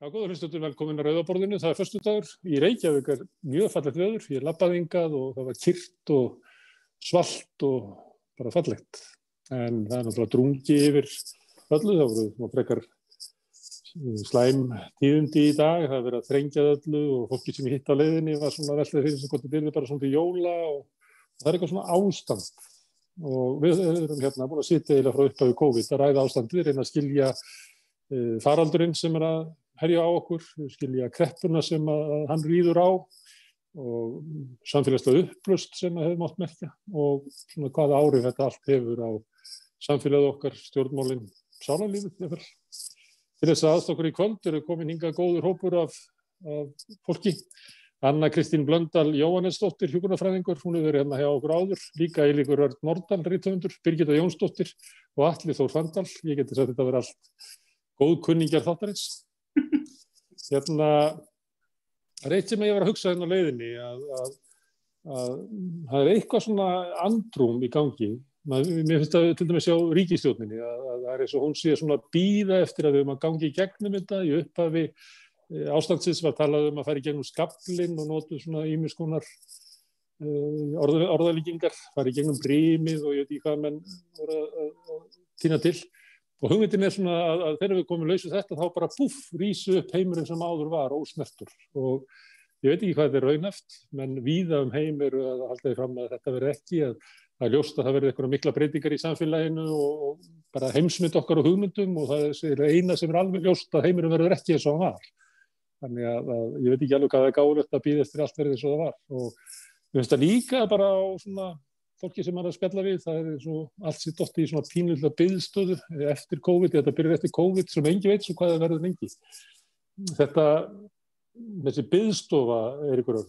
Já, góður hlustendur, velkomin að Rauðaborðinu. Það föstudagur. Í Reykjavík mjög fallegt veður. Ég labbaði hingað og það var kyrrt og svalt og bara fallegt. En það náttúrulega drungi yfir öllu. Það voru frekar slæm tíðindi í dag. Það verið að þrengja öllu og fólki sem ég hitt á leiðinni var svona veltið fyrir sem hvort þetta yrði bara svona til jóla og það eitthvað svona ástand. Og við erum hérna búin að sitja eiginlega frá upphafi COVID að ræða ástandið, reyna að skilja faraldurinn sem að herja á okkur, skilja kreppuna sem að hann ríður á og samfélagslega upplausn sem að hefur mátt merkja og svona hvaða áhrif þetta allt hefur á samfélagið okkar, stjórnmálin, sálarlífið jafnvel. Til þess að aðstoða okkur í kvöld eru komin hingað góður hópur af fólki. Anna Kristín Blöndal Jóhannesdóttir, hjúkrunarfræðingur, hún hefur verið hérna hjá okkur áður, líka Eilíkur Örn Nordal, rithöfundur, Birgitta Jónsdóttir og Atli Þór Fandal. Ég geti sagt þetta að vera allt góðkunningjar þáttarins. Hérna, það er eitt sem ég var að hugsa hérna á leiðinni að það er eitthvað svona andrúm í gangi. Mér finnst það til dæmis sjá ríkisstjórninni að það er eins og hún sé svona að bíða eftir að við höfum að gangi í gegnum þetta. Í upphafi ástandsins var talað að fara í gegnum skaflinn og notuð svona ýmiss konar orðalíkingar, fara í gegnum brimið og ég veit ekki hvað menn voru að tína til. Og hugmyndin er svona að þegar við komum laus við þetta þá bara rísu upp heimurinn sem áður var ósnertur. Og ég veit ekki hvað þetta er raunhæft, menn víða heim eru að halda því fram að þetta verði ekki, að það er ljóst að það verði eitthvað mikla breytingar í samfélaginu og bara heimsmynd okkar og hugmyndum og það er eina sem er alveg ljóst að heimurinn verður ekki eins og hann var. Þannig að ég veit ekki alveg hvað það er gáfulegt að bíða eftir allt verði eins og það var. Og ég finnst það líka bara á svona fólki sem er að spjalla við, það er svo allt sér dottið í svona pínulitla biðstöðu eftir COVID, þetta byrjar eftir COVID sem engi veit svo hvað það verður lengi. Þessi biðstofa er ykkur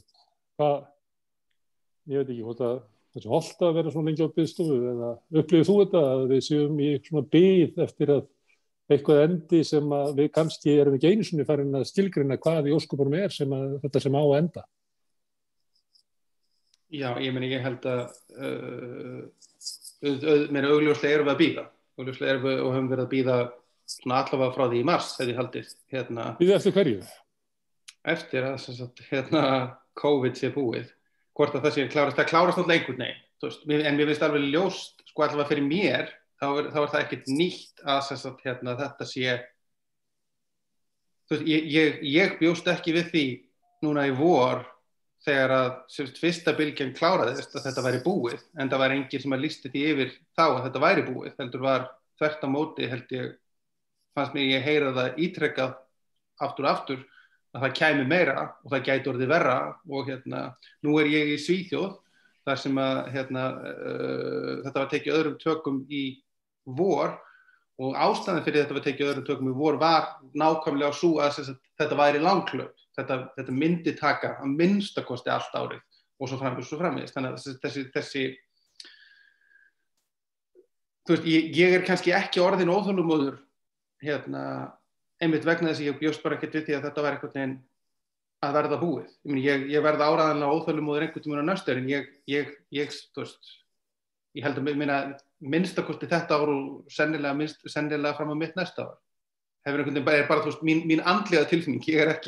ég veit ekki hvort að þessi holta að vera svona lengi á biðstofu eða upplifir þú þetta að við séum í svona bið eftir að eitthvað endi sem að við kannski erum ekki einu sinni farin að skilgreina hvað í ósköpunum er sem að þetta sem á að enda. Já, ég held að meira augljóslega erum við að bíða. Augljóslega erum við og höfum verið að bíða svona allavega frá því í mars, hefði haldið. Bíða eftir hverju? Eftir að COVID sé búið. Hvort að það sé klárast náttúrulega einhvern veginn. En mér finnst alveg ljóst, sko allavega fyrir mér, þá er það ekkert nýtt að þetta sé. Ég bjóst ekki við því núna í vor þegar að fyrsta bylgjan kláraðist að þetta væri búið, en það var enginn sem að lýsti því yfir þá að þetta væri búið, heldur var þvert á móti fannst mér ég heyra það ítrekkað aftur og aftur að það kæmi meira og það gæti orðið verra og nú er ég í Svíþjóð þar sem að þetta var tekið öðrum tökum í vor og ástæðan fyrir þetta var tekið öðrum tökum í vor var nákvæmlega sú að þetta væri langhlaup. Þetta myndi taka að minnsta kosti allt árið og svo framvegis. Þannig að þessi ég er kannski ekki orðinn óþolinmóður einmitt vegna þess að ég bjóst bara ekkert við því að þetta var einhvern veginn að verða búið. Ég verða áreiðanlega óþolinmóður einhvern tímann á næstu ári en ég held að minnsta kosti þetta ár og sennilega fram á mitt næsta ár. Hefur einhvern veginn bara mín andlega tilfinning. Ég hef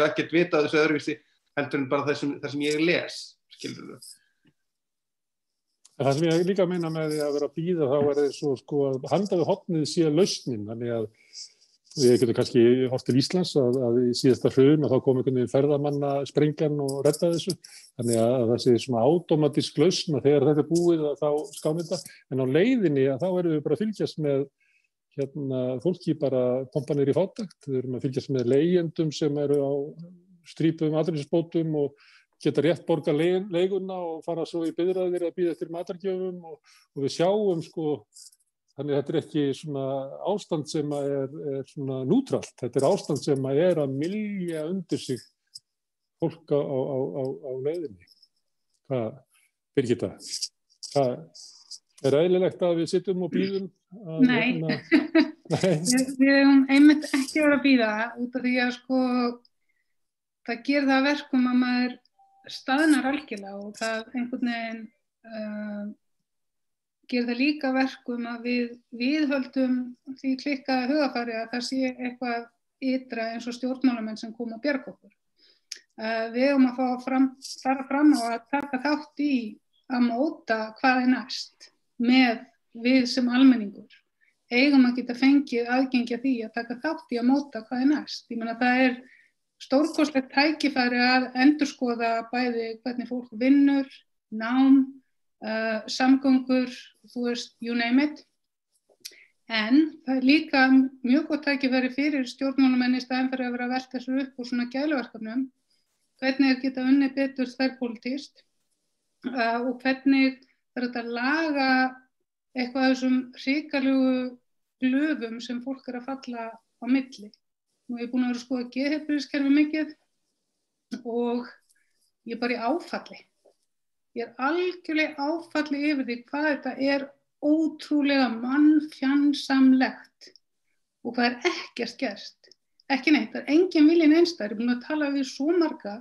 ekkert vitað þessu öðruvísi heldur en bara það sem ég les, skilurðu. Það sem ég líka meina með því að vera að bíða þá er svo að handaðu hornið sé lausnin, þannig að við getum kannski horft til Íslands að í síðasta hrun og þá kom einhvern veginn ferðamanna sprengjan og redda þessu, þannig að það sé svona átómatísk lausn að þegar þetta er búið að þá skáum þetta, en á leiðinni að þá erum við bara að fylgjast með fólki bara kompanir í fátækt, við erum að fylgjast með leigjendum sem eru á strípuðum atvinnuleysisbótum og geta rétt borga leiguna og fara svo í biðraðir að bíða eftir matargjöfum og við sjáum þannig að þetta er ekki svona ástand sem er svona nútralt, þetta er ástand sem er að mylja undir sig fólk á leiðinni. Hvað, Birgitta? Er eðlilegt að við sitjum og bíðum? Nei. Við höfum einmitt ekki verið að bíða út af því að það gerir það verkum að maður staðnar algjörlega og það einhvern veginn gerir það líka verkum að við viðhöldum því klikkaða hugafari að það sé eitthvað ytra eins og stjórnmálamenn sem koma að bjarga okkur. Við eigum að fara fram á að taka þátt í að móta hvað næst með við sem almenningur. Eigum að geta fengið aðgengi að því að taka þátt í að móta hvað næst. Ég meina það stórkostlegt tækifæri að endurskoða bæði hvernig fólk vinnur, nám, samgöngur, þú veist, you name it. En það líka mjög gott tækifæri fyrir stjórnmálamenn í staðinn fyrir að vera að velta þessu upp úr svona gæluverkefnum, hvernig geta unnið betur þverpólitískt og hvernig það að laga eitthvað af þessum hrikalegu glufum sem fólk að falla á milli. Nú ég búin að vera að skoða geðheilbrigðiskerfi mikið og ég bara í áfalli. Ég algjörlega áfalli yfir því hvað þetta ótrúlega mannfjandsamlegt og hvað ekkert gerst. Ekki neitt, það engin viljinn einstæður. Ég er búin að tala við svo marga,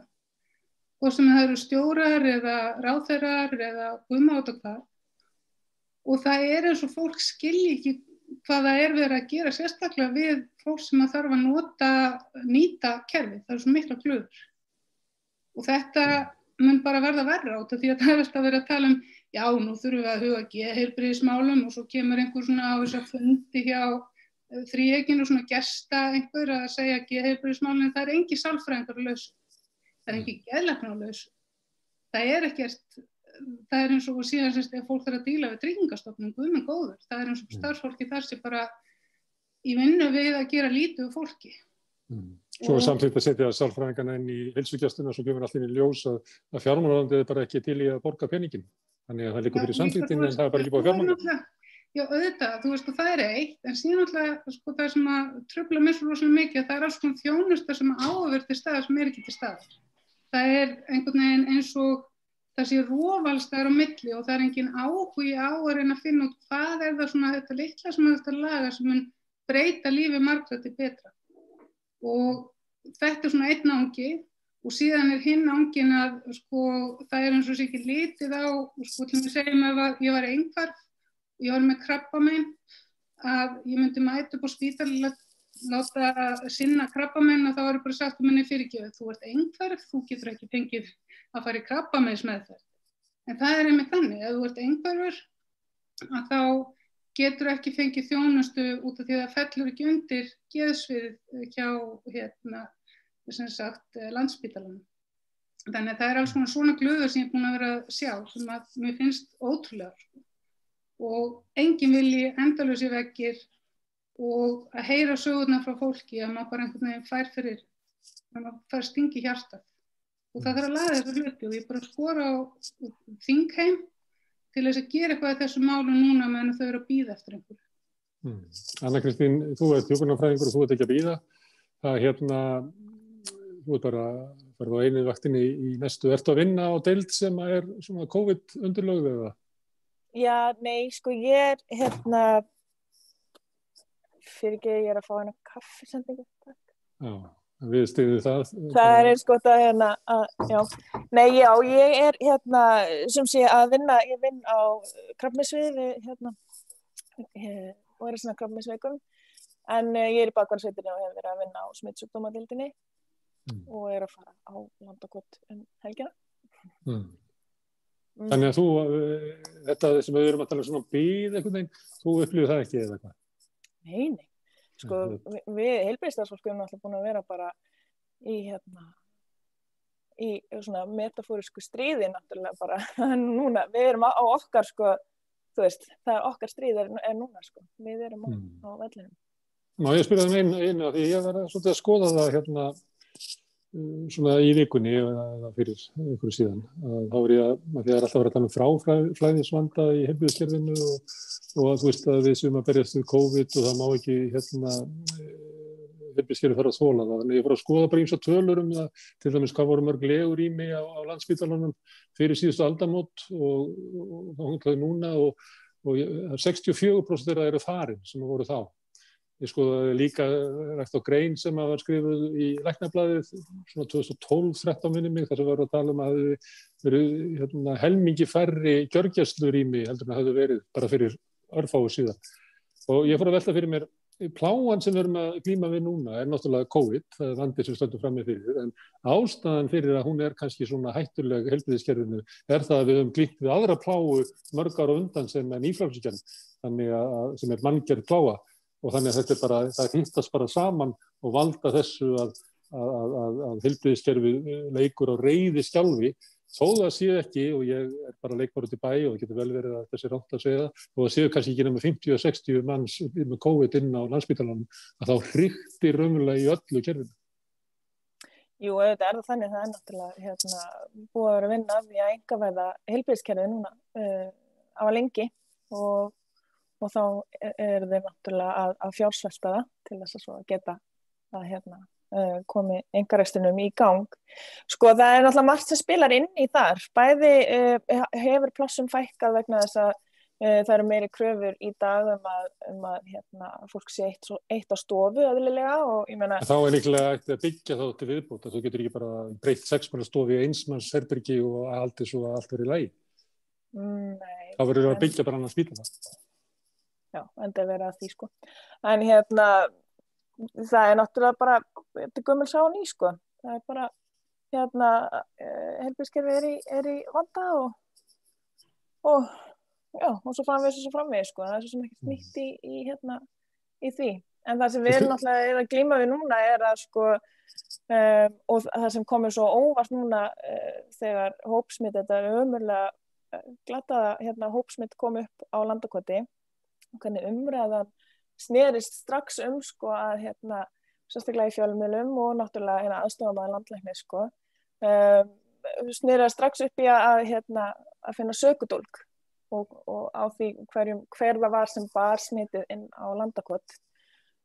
hvort sem það eru stjórar eða ráðherrar eða guðmátt og hvað. Og það eins og fólk skilji ekki hvað það verið að gera sérstaklega við fólk sem að þarf að nýta kerfið. Það svo mikla glufur. Og þetta mun bara verða verra át af því að það alltaf verið að tala já, nú þurfum við að huga geðheilbrigðismálum og svo kemur einhver svona á þess að fundi hjá þríeykinu og svona gesta einhver að segja geðheilbrigðismálum, en það engin sálfræðingar á lausu. Það engin geðlæknar á lausu. Það ekkert, það eins og síðan ef fólk þarf að díla við Tryggingastofnun, guð minn góður. Það eins og starfsfólki þar sem bara í vinnu við að gera lítið úr fólki. Svo samtidig að setja sálfræðingarna inn í heilsugæsluna og svo kemur allir í ljós að fjármálaráðuneytið bara ekki til í að borga peningin. Þannig að það liggur fyrir samþykktin en það bara ekki búið fjármálaráðuneytið. Já, auðvitað, þú veist, og það eitt, en síðan alltaf það sem að trufla mér svo rosalega mikið að það alls konar þjónusta sem á að vera til staðar sem ekki til staðar. Það einhvern veginn eins og það sé rofalstaðar á milli og það engin áhugi á að reyna að finna út hvað það svona þetta litla sem þetta laga sem mun breyta lífi margra til betra. Og þetta svona einn angi og síðan hinn angin að það eins og sé ekki litið á, til að segja mig að ég var einhverf, ég var með krabbamein, að ég myndi mæta upp á spítala láta sinna krabbamein og þá var bara sagt minni fyrirgefið, þú ert einhverf, þú getur ekki fengið að fara í krabbameinsmeðferð. En það einmitt þannig, ef þú ert einhverfur, að þá getur ekki fengið þjónustu út af því að það fellur ekki undir geðsvið hjá sem sagt Landspítalanum. Þannig að það alls konar svona glufur sem ég búin að vera að sjá sem að mér finnst ótrúlegar. Og enginn vilji endalausi veggir og að heyra sögurnar frá fólki að maður bara einhvern veginn maður fær sting í hjartað. Og það þarf að laga þessu hluti og ég bara skora á þingheim til þess að gera eitthvað af þessu málum núna meðan þau eru að bíða eftir einhverju. Anna Kristín, þú ert hjúkrunarfræðingur og þú ert ekki að bíða. Það þú ert bara farið á einu vaktinni í næstu. Ertu að vinna á deild sem er svona COVID-undirlögð eða? Já, nei, ég ég að fá hérna kaffisendingu. Já. Við styðjum það. Það eins gott að já. Nei, já, ég sem sé að vinna, ég vinn á krabbameinssviði og að sinna krabbameinsveikum. En ég í bakvarðsveitinni og hef verið að vinna á smitsjúkdómadeildinni og að fara á Landakot helgina. Þannig að þú, þetta sem við erum að tala svona bíð einhvern veginn, þú upplifir það ekki eða hvað? Nei. Við heilbrigðisstarfsfólk erum alltaf búin að vera bara í svona metafórisku stríði náttúrulega bara núna, við erum á okkar þú veist, það okkar stríð núna við erum á vellinum. Má ég spyrja það einu af því ég var svolítið að skoða það svona í vikunni eða fyrir einhverju síðan. Þá var ég að því alltaf verið að tala fráflæðisvanda í heilbrigðiskerfinu og að þú veist að við séum að berjast við COVID og það má ekki heilbrigðiskerfið þarf að þola það. Þannig ég fór að skoða bara ýmsar tölur það, til dæmis hvað voru mörg legurými á Landspítalanum fyrir síðustu aldamót og þá núna og 64% þeirra eru farin sem voru þá. Ég skoðaði líka rækt á grein sem var skrifuð í Læknablaðið svona 2012-13 minni mig þar sem var að tala að það verið helmingi færri gjörgæslurými heldur en það hefði verið bara fyrir örfáu síðan. Og ég fór að velta fyrir mér pláan sem við erum að glíma við núna náttúrulega COVID, það vandi sem stöndum frammi fyrir, en ástæðan fyrir að hún kannski svona hættuleg heilbrigðiskerfinu það að við höfum glímt við aðra pláu mörg ára undan sem nýfrjálshyggjan, þannig að sem manngerð pláa og þannig að þetta bara, það hittast bara saman og valda þessu að heilbrigðiskerfið leikur á reiði skjálfi, þó það séu ekki, og ég bara leikmaður út í bæ og það getur vel verið að þessi rátt að segja það, og það séu kannski ekki nema 50-60 manns með COVID inn á Landspítalanum, að þá hrikti raunverulega í öllu kerfinu. Jú, auðvitað það þannig, það náttúrulega búið að vera að vinna við að einkavæða heilbrigðiskerfið núna á lengi og þá þeir náttúrulega að fjársvelta það til þess að svo geta að komi einkarekstrinum í gang. Sko það náttúrulega margt sem spilar inn í þar. Bæði hefur plássum fækkað vegna þess að það eru meiri kröfur í dag að fólk sé eitt á stofu eðlilega og ég meina... Þá líklega að byggja þá til viðbót, þú getur ekki bara breytt 6 manna stofu í eins herbergi og haldið svo að allt verið í lagi. Nei. Þá verður að byggja bara annan spítala. Já, enda verið að því sko. En það náttúrulega bara, þetta gömul sá ný sko, það bara, heilbrigðiskerfið í vanda og svo framvegis sko, það svo sem ekki nýtt í því. En það sem við erum náttúrulega að glíma við núna að sko, og það sem komur svo óvart núna þegar hópsmitt, þetta ömurlega glataða hópsmitt kom upp á Landakoti, og hvernig umræðan snerist strax sko að sérstaklega í fjölmiðlum og náttúrulega aðstofamaður landlækni sko snerist strax upp í að finna sökudólg og á því hver það var sem bar smitið inn á Landakot.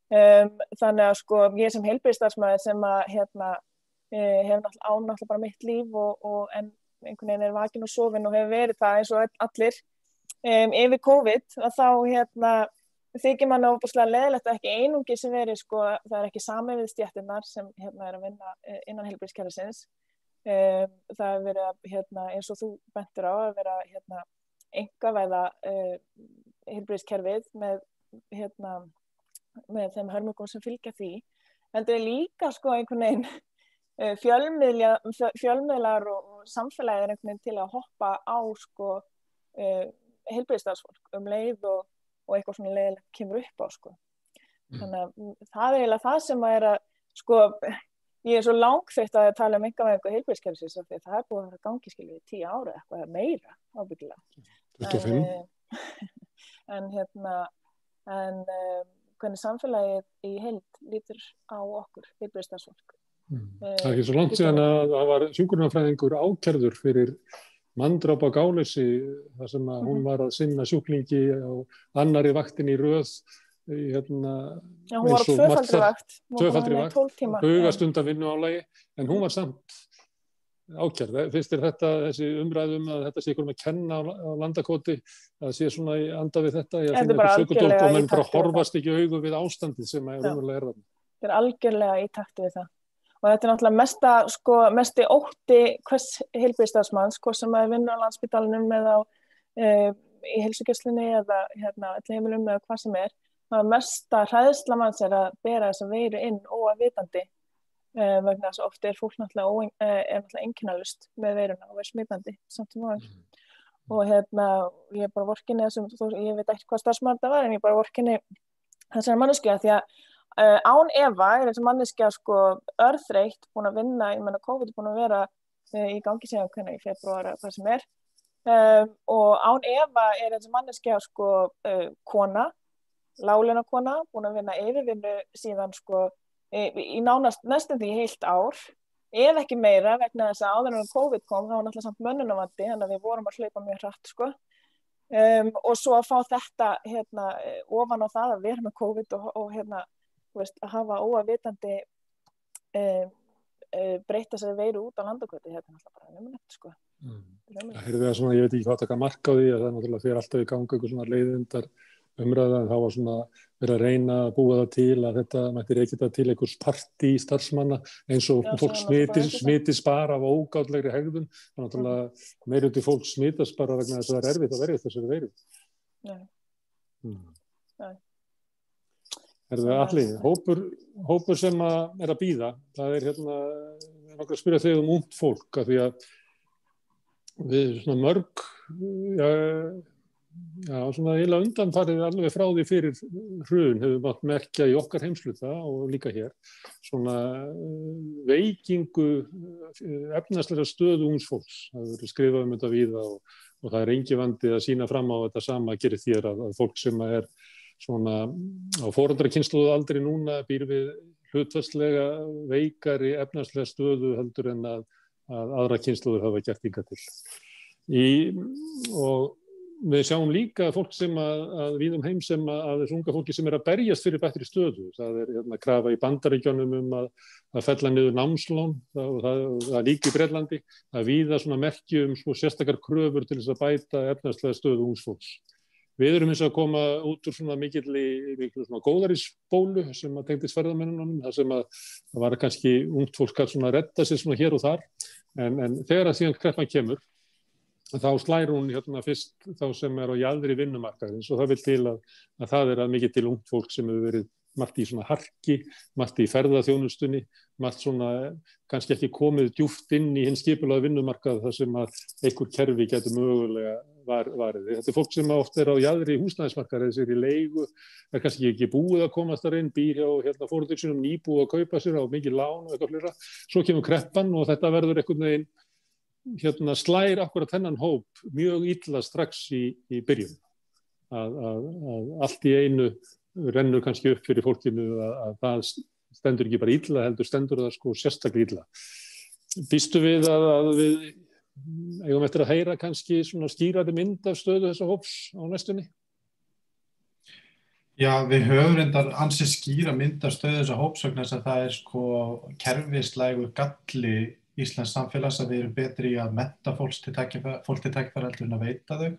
Þannig að sko ég sem heilbrigðisstarfsmaður sem að hef náttúrulega bara mitt líf og en einhvern veginn vakin og sofin og hefur verið það eins og allir yfir COVID að þá þykir manni ofboðslega leiðilegt að ekki einungi sem verið sko, það ekki sami við stéttirnar sem að vinna innan heilbrigðiskerfisins. Það verið að eins og þú bentir á að vera einkavæða heilbrigðiskerfið með þeim hörmungum sem fylgja því. En það líka sko einhvern veginn fjölmiðlar og samfélagið einhvern veginn til að hoppa á sko heilbrigðisstarfsfólk leið og eitthvað svona leiðilegt kemur upp á sko. Þannig að það eiginlega það sem að sko, ég svo langþreytt að tala einkavæðingu heilbrigðiskerfisins af því að það búið að vera gangi skilur í 10 ára eitthvað meira ábyggilega. 25. En hvernig samfélagið í heild lítur á okkur heilbrigðisstarfsfólk. Það ekki svo langt síðan að það var hjúkrunarfræðingur ákærður fyrir manndráp á Gáleysi þar sem að hún var að sinna sjúklingi á annarri vaktinni í röð hún var á tvöfaldri vakt hugastunda vinnuálagi en hún var samt ákærð. Finnst þér þessi umræðum að þetta sé ykkur að kenna á Landakoti að sé svona í anda við þetta að finna eitthvað sökudólg og menn bara horfast ekki augu við ástandið sem raunverulega þarna. Þetta algjörlega í takti við það. Og þetta náttúrulega mesti ótti hvers heilbrigðisstarfsmanns, hvort sem vinnur á Landspítalanum eða í heilsugæslunni eða heimilum eða hvað sem það mesta hræðsla manns að bera þessa veiru inn óafvitandi vegna þess að oft fólk náttúrulega einkennalaust með veiruna og smitandi samt sem áður. Og ég bara vorkenni ég veit ekki hvað starfsmaður þetta var en ég bara vorkenni þessari manneskju því að án efa þessi manneskja sko örþreytt búin að vinna, ég meina COVID búin að vera í gangi síðan í febrúar hvað sem og án efa þessi manneskja sko kona, láglaunakona búin að vinna yfirvinnu síðan sko í nánast næstum því heilt ár ef ekki meira vegna þess að áður en COVID kom þá var náttúrulega samt mönnunarvandi þannig að við vorum að hlaupa mjög hratt sko og svo að fá þetta ofan á það að vera með COVID og að hafa óafvitandi breyta sér veiru út á Landakoti, þetta náttúrulega bara nefnilegt sko. Það það svona, ég veit ekki hvað taka mark á því að það náttúrulega fyrir alltaf í gangi einhver svona leiðindar umræða en þá var svona verið að reyna að búa það til að þetta mætti reykja til einhvers partí starfsmanna eins og fólk smitist bara af ógátlegri hegðun, þannig að náttúrulega meirhluti fólk smitast bara vegna þess að það erfitt að verja þessari veiru. Alli, hópur sem að bíða, það hérna, nokkra að spyrja þig ungt fólk, af því að við svona mörg, svona eiginlega undanfarið alveg frá því fyrir hrun hefur mátt merkja í okkar heimshluta og líka hér, svona veikingu efnahagslega stöðu ungs fólks. Það hefur verið skrifað þetta víða og það engin vandi að sýna fram á þetta sama gerir þér að fólk sem svona á foreldrakynslóðu aldri núna býr við hlutfallslega veikari efnahagslega stöðu heldur en að aðra kynslóður hafa gert hingað til. Og við sjáum líka fólk sem að víðum heim sem að þessu unga fólki sem að berjast fyrir bættri stöðu. Það krafa í Bandaríkjunum að fella niður námslán, það líka í Bretlandi, að víða svona merki sérstakar kröfur til þess að bæta efnahagslega stöðu ungs fólks. Við erum hins að koma út úr svona mikilli svona góðærisbólu sem að tengdist ferðamönnunum, þar sem að það var kannski ungt fólk að svona redda sér svona hér og þar, en þegar að síðan kreppan kemur, þá slær hún fyrst þá sem á jaðri vinnumarkaðins og það vil til að það að mikið til ungt fólk sem hefur verið margt í svona harki, margt í ferðaþjónustunni, margt svona kannski ekki komið djúpt inn í hinn skipulagða vinnumarkað þar sem að einhver kerfi getur mögulega varið. Þetta fólk sem oft á jaðri húsnæðismarkaði, sér í leigu, kannski ekki búið að komast þar inn, býr hjá foreldrum sínum, nýbúið að kaupa sér á mikið lán og eitthvað fleira. Svo kemur kreppan og þetta verður einhvern veginn slær akkurat þennan hóp mjög illa strax í byrjun. Að allt í einu rennur kannski upp fyrir fólkinu að það stendur ekki bara illa, heldur stendur það sérstaklega illa. Býstu við að við eigum eftir að heyra kannski svona skýrari mynd af stöðu þessa hóps á næstunni? Já, við höfum reyndar ansi skýra mynd af stöðu þessa hóps vegna þess að það kerfislægur galli íslensks samfélags að við erum betri í að mennta fólk til tækifæra heldur en að veita þau.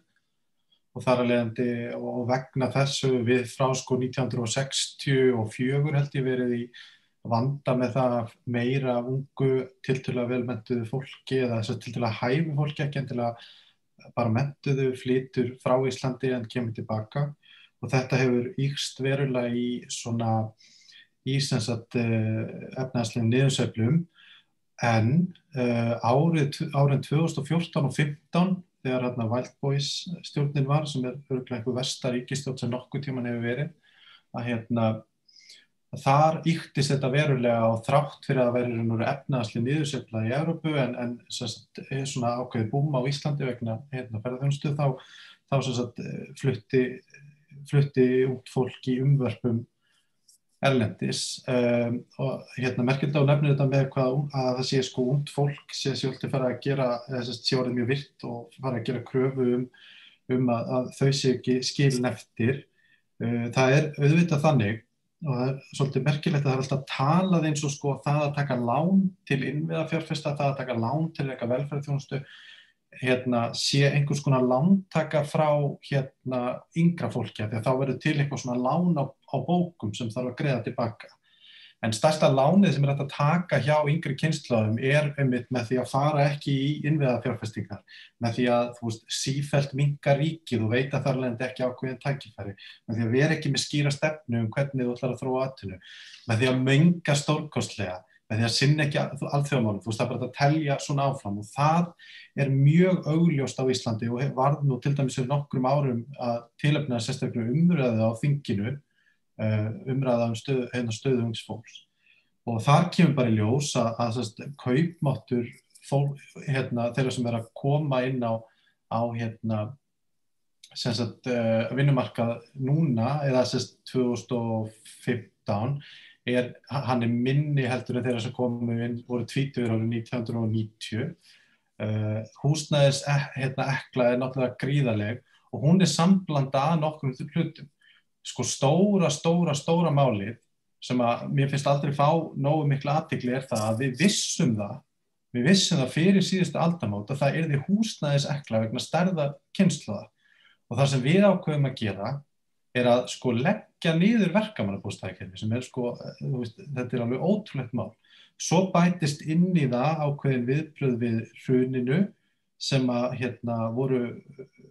Og þar að leiðandi og vegna þessu við frá 1964 held ég verið í vanda með það meira ungu tiltölulega velmenntuðu fólki eða þess að tiltölulega hæfu fólki, ekki endilega bara menntuðu flytur frá Íslandi en kemur tilbaka og þetta hefur ýkst verulega í efnahagslegum niðursveiflum en árin 2014 og 2015 þegar Wild Boys stjórnin var, sem örugglega einhver versta ríkisstjórn sem nokkuð tímann hefur verið, að þar ýktist þetta verulega og þrátt fyrir að vera efnahagsleg niðursveifla í Evrópu en svona ákveðið búm á Íslandi vegna ferðaþjónustu þá flutti ungt fólk í umvörpum erlendis og merkilegt á nefnir þetta með að það sé ungt fólk sé sjálft að fara að gera sé orðið mjög virt og fara að gera kröfu að þau sé ekki skilin eftir. Það auðvitað þannig og það svolítið merkilegt að það alltaf talað eins og það að taka lán til innviðafjárfesta, það að taka lán til eitthvað velferðarþjónustu sé einhvers konar lántaka frá yngra fólki því að þá verður til eitthvað svona lán á bókum sem þarf að greiða tilbaka. En stærsta lánið sem hægt að taka hjá yngri kynslóðum einmitt með því að fara ekki í innviðafjárfestingar, með því að sífellt minnka ríkið og veita þar alveg ekki ákveðin tækifæri, með því að vera ekki með skýra stefnu hvernig þú ætlar að þróa atvinnu, með því að menga stórkostlega, með því að sinna ekki alþjóðamálum, það er bara að telja svona áfram og það mjög augljóst á Íslandi og varð nú til dæmis fyrir nokkrum árum að tilefna sérstaklega umræðu á þinginu, umræða stöðu ungs fólks. Og þar kemur bara í ljós að kaupmáttur þeirra sem að koma inn á vinnumarkað núna eða 2015 hann minni heldur en þeirra sem komu inn voru 20 árið 1990. Húsnæðisekla náttúrulega gríðarleg og hún samblanda að nokkrum hlutum. Stóra málið sem að mér finnst aldrei fá nógu mikla athygli það að við vissum það fyrir síðustu aldamót að það yrði húsnæðisekla vegna stærðar kynslóða og það sem við ákveðum að gera að leggja niður verkamannabústaðakerfi sem þetta alveg ótrúlegt mál. Svo bætist inn í það ákveðin viðbrögð við hruninu sem að voru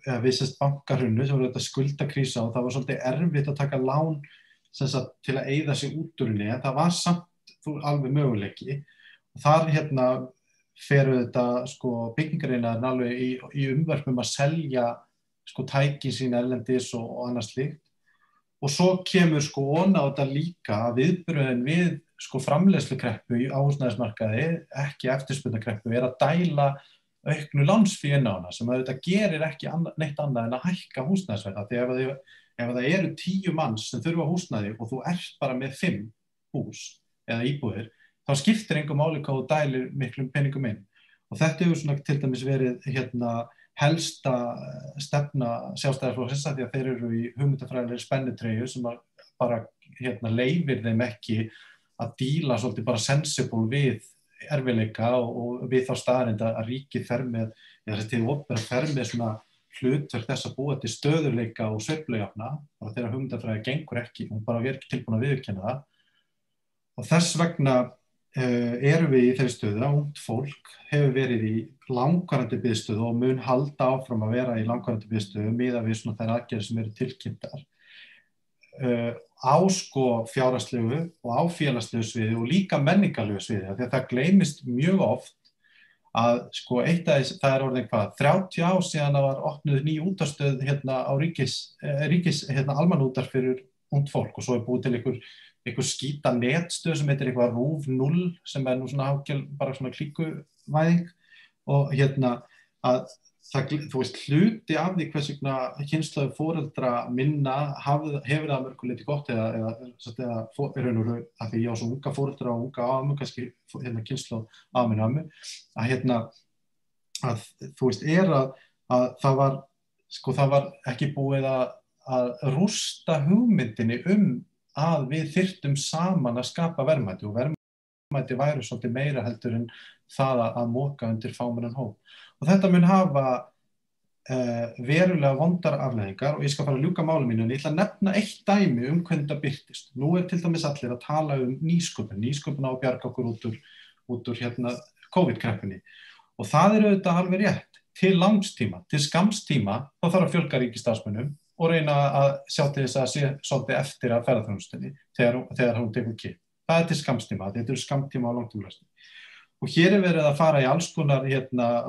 við bankahrunu sem voru þetta skuldakrísa og það var svolítið erfitt að taka lán sem sagt, til að eyða sig út úr henni, en það var samt alveg möguleiki. Og þar feru þetta sko, byggingareinar alveg í umvörpum að selja sko, tæki sín erlendis og annað slíkt. Og svo kemur sko ofan á þetta líka viðbrögðin við sko, framleiðslukreppu á húsnæðismarkaði, ekki eftirspurnakreppu, að dæla auknu lánsfé inn á hana sem þetta gerir ekki neitt annað en að hækka húsnæðisverð. Því ef það eru 10 manns sem þurfa húsnæði og þú ert bara með 5 hús eða íbúðir, þá skiptir engu máli hvað þú dælir miklum peningum inn. Og þetta hefur svona til dæmis verið helsta stefna Sjálfstæðisflokksins því að þeir eru í hugmyndafræðilegri spennitreyju sem bara leyfir þeim ekki að díla svolítið bara sensible við erfiðleika og við þá staðreynd að ríkið fer með, þessi opinbera fer með svona hlutverk þess að búa til stöðugleika og sveiflujafna, bara þegar hugmyndafræði gengur ekki, hún bara er ekki tilbúin að viðurkenna það. Og þess vegna erum við í þeirri stöðu að ungt fólk hefur verið í langvarandi biðstöðu og mun halda áfram að vera í langvarandi biðstöðu miðað við svona þær aðgerðir sem eru tilkynntar á sko fjárhagslegu og á félagslegu sviði og líka menningarlegu sviði, því að það gleymist mjög oft að sko eitt af þess, það orðin 30 ár síðan að var opnuð ný útvarpsstöð á ríkis almannaútvarp fyrir ungt fólk og svo búið til einhver skýta netstöð sem heitir eitthvað RÚV 0 sem nú svona bara svona klíkuvæðing og að það, þú veist, hluti af því hvers vegna kynslóð foreldra minna hefur það mörguleiti gott eða að því ég á svo unga foreldra og unga afmö, kannski kynslóð afmö, að þú veist, að það var ekki búið að rústa hugmyndinni að við þyrftum saman að skapa verðmæti og verðmæti væru svolítið meira heldur en það að moka undir fámennan hóp. Og þetta mun hafa verulega vondar afleiðingar og ég skal fara að ljúka máli mínu en ég ætla að nefna eitt dæmi hvernig þetta birtist. Nú til dæmis allir að tala nýsköpun á að bjarga okkur út úr COVID-kreppunni og það auðvitað alveg rétt til langstíma, til skamstíma þá þarf að fjölga ríkisstarfsmönnum og reyna að sjá til þess að sé svolítið eftir að ferðaþjónustunni þegar hún tekur kyn. Það til skamstíma, þetta eru skamtíma og langtímalausnir. Og hér verið að fara í alls konar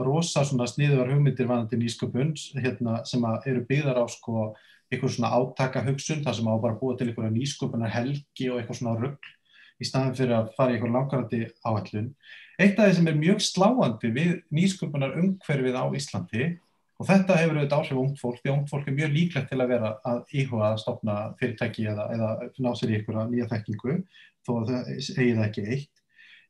rosa svona sniðugar hugmyndir varðandi nýsköpun sem eru byggðar á sko einhver svona átakahugsun, þar sem á bara búa til einhverja nýsköpunar helgi og eitthvað svona rugl í staðinn fyrir að fara í einhver langvarandi áætlun. Eitt af því sem mjög sláandi við nýsköpunar umhverfið á Íslandi og þetta hefur auðvitað áhrif á ungt fólk, því ungt fólk mjög líklegt til að vera að íhuga að stofna fyrirtæki eða ná sér í einhverja nýja þekkingu, þó að það eigi það ekki eitt.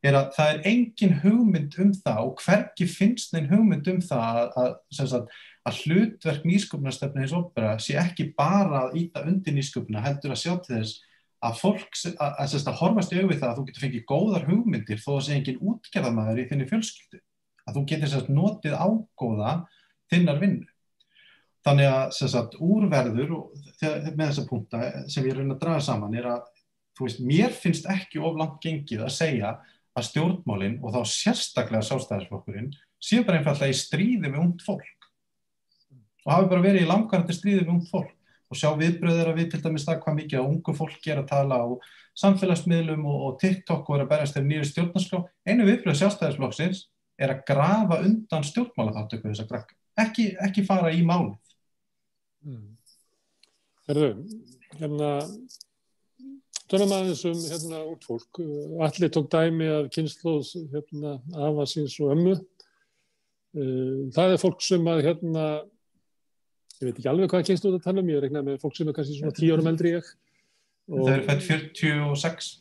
Að það engin hugmynd það og hvergi finnst nein hugmynd það að hlutverk nýsköpunarstefnu hins opinbera sé ekki bara að ýta undir nýsköpuna, heldur að sjá til þess að fólk að horfast í augu við það að þú getur fengið góðar hugmyndir þó að sé engin útgerðarmaður í þinni fjölskyldu. Að þú getur notið ágóða þinnar vinnu. Þannig að úrverður með þessa punkta sem ég reyna að draga saman að þú veist, mér finnst ekki of langt gengið að segja að stjórnmálin og þá sérstaklega Sjálfstæðisflokkurinn séu bara einfaldlega í stríði við ungt fólk og hafi bara verið í langvarandi stríði við ungt fólk og sjá viðbrögðir við til dæmis það hvað mikið að ungu fólk að tala á samfélagsmiðlum og TikTok og að berast þeim nýju stjórnarskrá. Einu viðbrögð Sjálfstæðisflokksins að grafa undan stjórnmálaþátttöku þessa krakka, ekki fara í málið. Tölum aðeins ungt fólk. Atli tók dæmi af kynslóð afa síns og ömmu. Það fólk sem að ég veit ekki alveg hvað kynslóð að tala ég reikna með fólk sem kannski svona 10 árum eldri ég. Það fædd 46.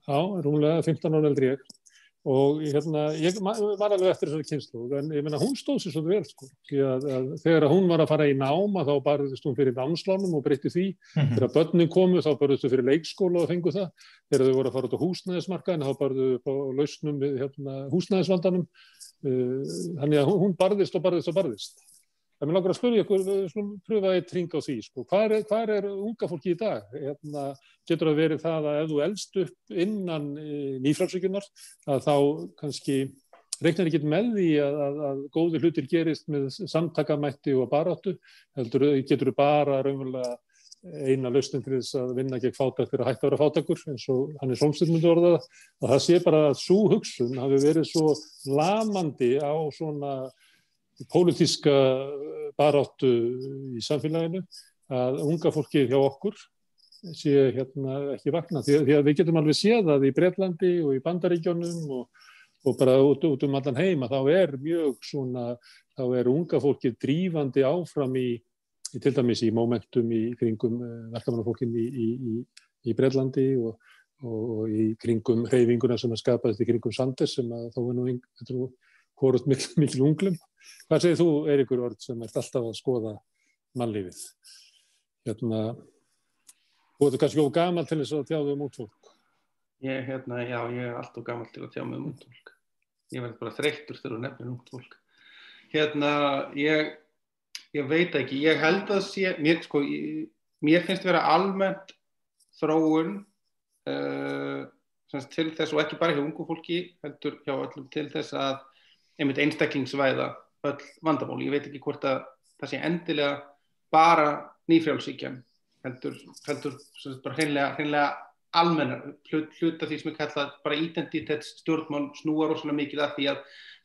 Já, rúmlega 15 árum eldri ég. Og ég var alveg eftir þessari kynslóð, en ég meina hún stóð sér svolítið vel sko. Að þegar hún var að fara í nám þá barðist hún fyrir námslánum og breytti því. Þegar börnin komu þá barðist þau fyrir leikskóla og fengu það. Þegar þau voru að fara út á húsnæðismarkaðinn þá barðu upp á lausnum við húsnæðisvandanum. Þannig að hún barðist. En mér langar að spyrja ykkur, við skulum pröfa eitt hring á því, sko. Hvar unga fólki í dag? Getur það verið það að ef þú elst upp innan nýfrjálshyggjunnar, að þá kannski reiknar ekki með því að góðir hlutir gerist með samtakamætti og baráttu, heldur getur þú bara raunverulega eina lausnin til þess að vinna gegn fátækt að hætta að vera fátækur, eins og Hannes Hólmsteinn myndi orða það, að það sé bara að sú hugsun hafi verið svo lamandi á svona pólitíska baráttu í samfélaginu að unga fólkið hjá okkur sé ekki vakna. Því að við getum alveg séð að í Bretlandi og í Bandaríkjunum og bara út allan heim að þá er unga fólkið drífandi áfram til dæmis í momentum í kringum verkamannafólkin í Bretlandi og í kringum hreyfinguna sem skapaðist í kringum Sanders sem að þá nú hvorugt mikil unglum. Hvað segir þú, Eiríkur Örn, sem ert alltaf að skoða mannlífið? Þú ert kannski of gamall til þess að tjá þig ungt fólk. Ég er alltof gamall til að tjá mig ungt fólk. Ég verð bara þreyttur þegar þú nefnir ungt fólk. Ég veit ekki, ég held að mér finnst vera almennt þróun til þess, og ekki bara hjá ungu fólki, heldur hjá öllum, til þess að einmitt einstaklingsvæða öll vandamál. Ég veit ekki hvort að það sé endilega bara nýfrjálshyggjan, heldur bara hreinlega almennar hluta því sem kallað bara identitetsstjórnmál snúa rosalega mikið að því að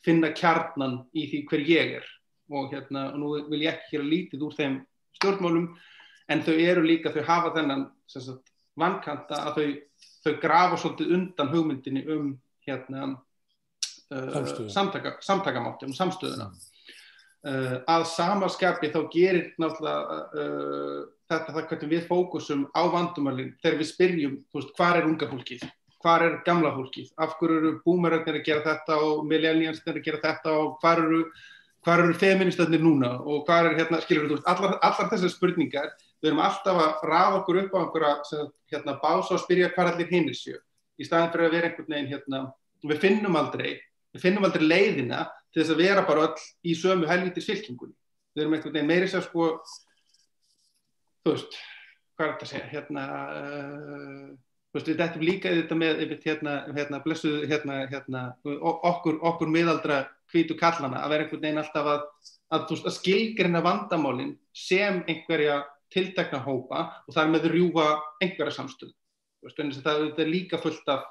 finna kjarnan í því hver ég er. Og nú vil ég ekki gera lítið úr þeim stjórnmálum, en þau eru líka, þau hafa þennan vankanta að þau grafa svolítið undan hugmyndinni samtakamátti, samstöðuna. Að sama skapi þá gerir náttúrulega þetta það hvernig við fókusum á vandamálin þegar við spyrjum, hvar er unga fólkið, hvar er gamla fólkið, af hverju eru boomerarnir að gera þetta og millennialsnir að gera þetta og hvar eru feministarnir núna og hvar er allar þessar spurningar. Við erum alltaf að raða okkur upp á einhverja bása og spyrja hvar allir hinir séu, í staðinn fyrir að vera einhvern veginn við finnum aldrei leiðina til þess að vera bara öll í sömu helvítis fylkingunni. Við erum einhvern veginn meiri sér hvað er þetta að segja, við dettum líka í þetta með blessuð okkur miðaldra hvítu kallana að vera einhvern veginn alltaf að skilgreina vandamálin sem einhverja tiltekna hópa og þar með rjúfa einhverja samstöðu. Það er líka fullt af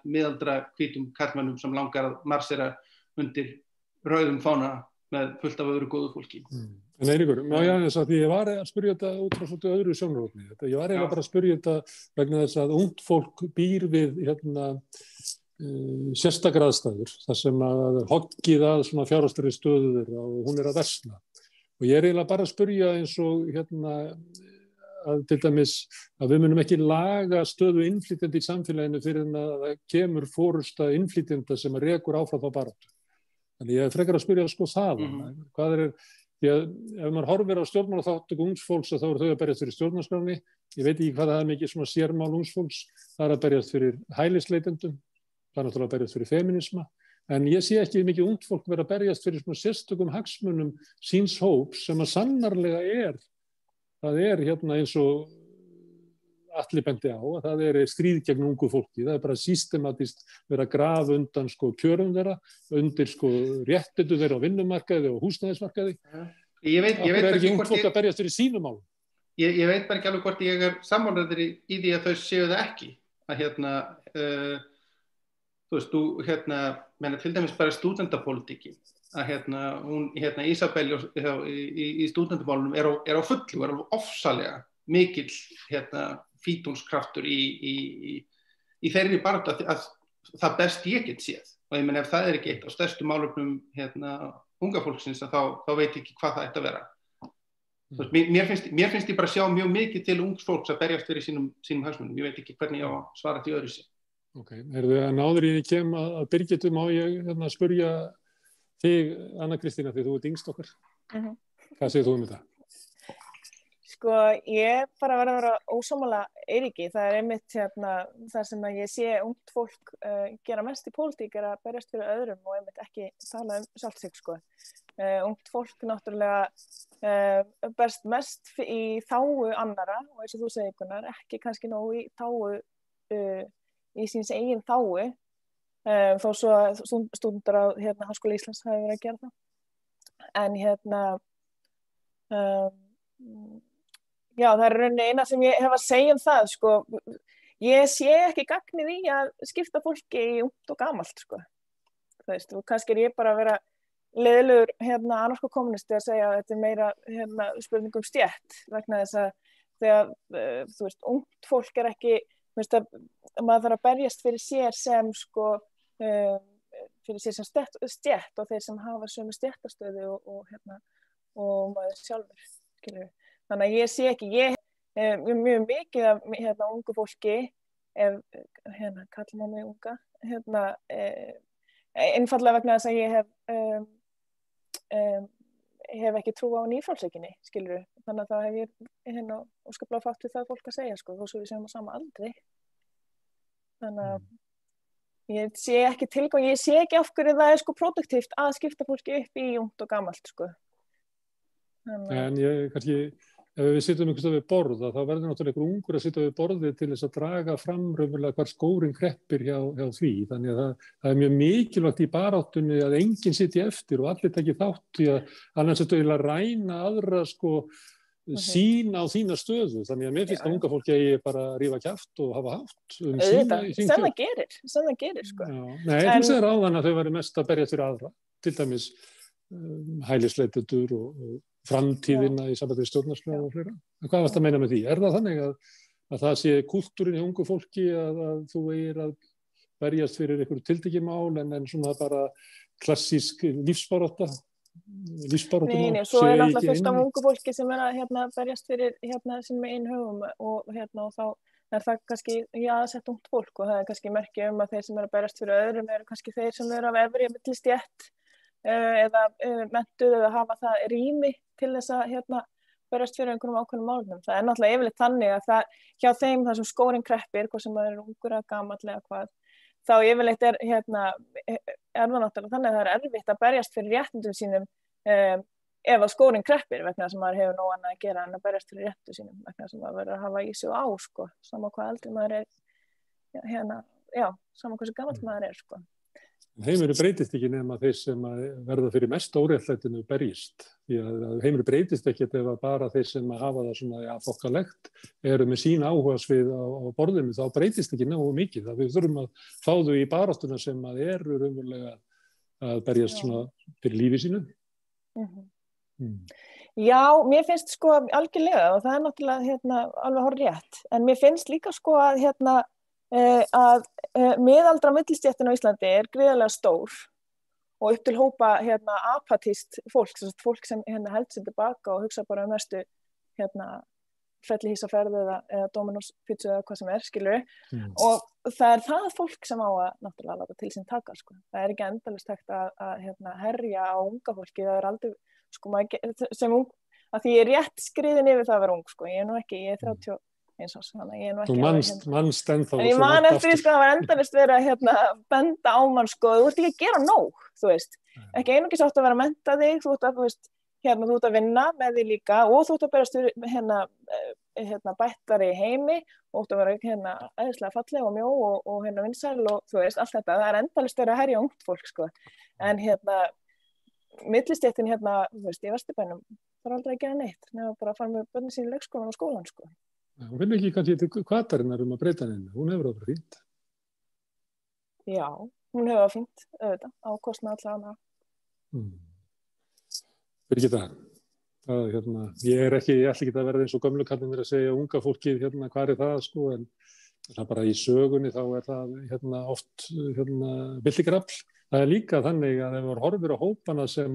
miðaldra hvítum kallmönnum sem langar að marsera undir rauðum fána með fullt af öðru góðu fólki. En Eiríkur, því ég var að spyrja þetta út frá svolítið öðru sjónarhorni. Ég var eiginlega bara að spyrja þetta vegna þess að ungt fólk býr við sérstakar aðstæður, þar sem að hoggið að svona fjárhagslegri stöðu þeirra og hún er að versna. Og ég er eiginlega bara að spyrja eins og að til dæmis að við munum ekki laga stöðu innflytjenda í samfélaginu fyrir en að það kemur forusta innflytjenda sem rekur áfram þá baráttu. Þannig ég er frekar að spyrja hvað því að ef maður horfir á stjórnmálaþátttöku ungs fólks þá eru þau að berjast fyrir stjórnarskránni. Ég veit ekki hvað það er mikið svona sérmál ungs fólks. Það er að berjast fyrir hælisleitendum, það er náttúrulega að berjast fyrir feminisma. En ég sé ekki mikið ungt fólk vera að berjast fyrir svona sérstökum hagsmunum síns hóps sem að sannarlega það er eins og Atli benti á að það er stríð gegn ungu fólki. Það er bara systematískt verið að grafa undan kjörum þeirra, undir réttindu þeirra á vinnumarkaði og húsnæðismarkaði. Ég veit ekki ungt fólk að berjast fyrir sínum málum. Ég veit bara ekki alveg hvort ég er sammálaður í því að þau séu það ekki. Að til dæmis bara stúdentapólitíkin. Að Ísabel í stúdentamálunum er á fullu, er ofsalega mikill fítúnskraftur í þeirri baráttu að það best ég get séð. Og ég meina ef það er ekki eitt af stærstu málefnum unga fólksins þá veit ég ekki hvað það ætti að vera. Mér finnst ég bara sjá mjög mikið til ungs fólks að berjast fyrir sínum hagsmunum. Ég veit ekki hvernig ég á að svara því öðru sig. Ok, áður í kem að Birgitu má ég spyrja þig, Anna Kristína, því þú ert yngst okkar. Hvað segir þú þetta? Ég bara verð að vera ósammála Eiríki. Það er einmitt þar sem að ég sé ungt fólk gera mest í pólitík er að berjast fyrir öðrum og einmitt ekki tala sjálft sig. Ungt fólk náttúrulega berst mest í þágu annara og eins og þú segir Gunnar, ekki kannski nógu í þágu í síns eigin þágu þó svo stúdentar á Háskóla Íslands hafi verið að gera það. En Já, það rauninni eina sem ég hef að segja það, sko. Ég sé ekki gagnið í að skipta fólki í ungt og gamalt, sko. Þú veist, og kannski ég bara að vera leiðilegur anarko-kommunisti að segja að þetta meira spurning stétt, vegna þess að þegar, þú veist, ungt fólk ekki, þú veist, að maður þarf að berjast fyrir sér sem, sko, fyrir sér sem stétt og þeir sem hafa sömu stéttastöðu og maður sjálfur, skilur við. Þannig að ég sé ekki, ég mjög mikið af ungu fólki, kallar maður mig unga, einfallega vegna þess að ég hef ekki trú á nýfrjálshyggjunni, skilur við. Þannig að þá hef ég óskaplega fátt við það fólk að segja, sko, þó svo við séum á sama aldri. Þannig að ég sé ekki tilgang, ég sé ekki af hverju það sko produktíft að skipta fólki upp í ungt og gamalt, sko. En ég kannski, ef við sitjum einhvers staðar við borð, þá verður náttúrulega einhver ungur að sitja við borðið til þess að draga fram raunverulega hvar skórinn kreppir hjá því. Þannig að það mjög mikilvægt í baráttunni að enginn sitji eftir og allir taki þátt í að annars þetta eiginlega ræna aðra sko sín á þína stöðu. Þannig að mér finnst að unga fólki eigi bara að rífa kjaft og hafa hátt sína í sín kjör. Sem það gerir, sko. Nei, þú segir áðan að þau væri mest að berjast fyrir aðra, til dæmis hælisleitendur og framtíðina í sambandi við stjórnarskrá og fleira. En hvað varst að meina með því? Er það þannig að það sé kúltúrin í ungu fólki að þú eigir að berjast fyrir einhverju tiltekið mál en svona bara klassísk lífsbarátta? Nei, svo náttúrulega fullt af ungu fólki sem að berjast fyrir sínum einn hugum og þá það kannski aðsett ungt fólk og það kannski merki að þeir sem að berjast fyrir öðrum kannski þeir sem af efri millistétt eða menntuð eða hafa það rými til þess að berjast fyrir einhverjum ákveðnum málum. Það náttúrulega yfirleitt þannig að það hjá þeim þar sem skórinn kreppir, hvort sem það ungur eða gamall eða hvað, þá yfirleitt það náttúrulega þannig að það erfitt að berjast fyrir réttindum sínum ef að skórinn kreppir vegna þess að maður hefur nóg annað að gera en að berjast fyrir réttindum sínum vegna þess að maður verður að hafa í sig og á, sko, sama hvað eldri maður sama hversu gamall maður sko. Heimurinn breytist ekki nema þeir sem verða fyrir mest óréttlætinu berjist. Því að heimurinn breytist ekki ef bara þeir sem hafa það svona þokkalegt eru með sín áhugasvið á borðinu, þá breytist ekki nógu mikið. Við þurfum að fá þau í baráttuna sem eru raunverulega að berjast svona fyrir lífi sínu. Já, mér finnst sko algjörlega og það náttúrulega alveg hárrétt. En mér finnst líka sko að að miðaldra millistéttin á Íslandi gríðarlega stór og upp til hópa apatist fólk sem held sig tilbaka og hugsa bara næstu fellihísaferð eða Dominos pizza eða hvað sem skilur og það það fólk sem á að náttúrulega láta til sín taka sko. Það ekki endalaust hægt að herja á unga fólki, það aldrei sko sem ung, að því ég rétt skriðin yfir það að vera ung sko, ég nú ekki, ég 30 eins og svona, ég ekki þú manst ennþá en ég man eftir því sko að það var endalaust verið að benda á mann sko, þú ert ekki að gera nóg, þú veist, ekki einungis átt að vera að mennta þig, þú ert þú ert að vinna með því líka og þú ert að berast bættari heimi og þú ert að vera æðislega falleg og mjó og vinsæl og þú veist, allt þetta, það endalaust verið að herja ungt fólk sko, en millistéttin þú veist, í Vesturbænum þarf aldrei að gera neitt, nefnum bara að fara með börnin sín í leikskólan og skólan sko. Hún finnur ekki kannski til hvatarinnar að breyta henni, hún hefur það bara fínt. Já, hún hefur það fínt, auðvitað, á kostnað alltaf hana. Birgitta, ég ætla ekki að verða eins og gömlu kallinir að segja unga fólkið, hvað það sko, en það bara í sögunni þá það oft byltingarafl. Það líka þannig að ef maður horfir á hópana sem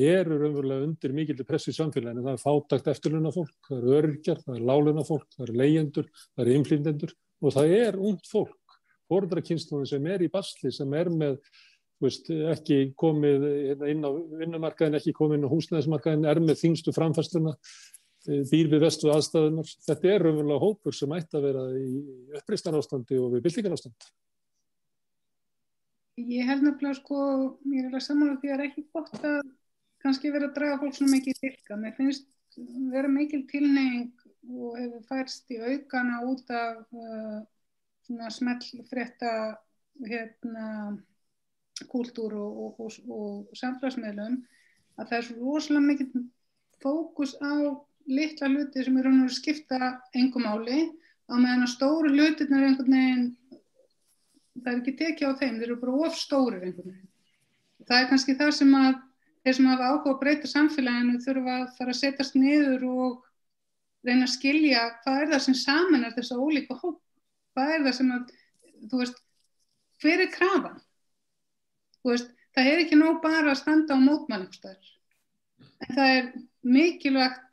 eru raunverulega undir mikilli pressu í samfélaginu, það fátækt eftirlaunafólk, það öryrkjar, það launaafólk, það leigjendur, það innflytjendur og það ungt fólk, foreldrakynslóðin sem í basli, sem með, ekki komið inn á vinnumarkaðin, ekki komið inn á húsnæðismarkaðin, með þyngstu framfærsluna, býr við vestu aðstæðunar. Þetta raunverulega hópur sem ætti að vera í uppreisnarástandi og við byltingarástand. Ég held nefnilega sko, ég alveg sammála því að ekki gott að kannski vera að draga fólk svona mikið í dilka. Mér finnst vera mikil tilhneiging og hefur færst í aukana út af svona smellfrétta kúltúr og samfélagsmiðlum að það svo rosalega mikil fókus á litla hluti sem raun og veru skipta engu máli, á meðan að stóru hlutirnir einhvern veginn, það ekki tekið á þeim, þeir eru bara of stórir einhvern veginn. Það kannski það sem að þeir sem hafa áhuga að breyta samfélaginu þurfa að fara að setjast niður og reyna að skilja hvað það sem sameinar þessa ólíka hópa. Hvað það sem að, þú veist, hver krafan? Þú veist, það ekki nóg bara að standa á mótmæli einhvers staðar. En það mikilvægt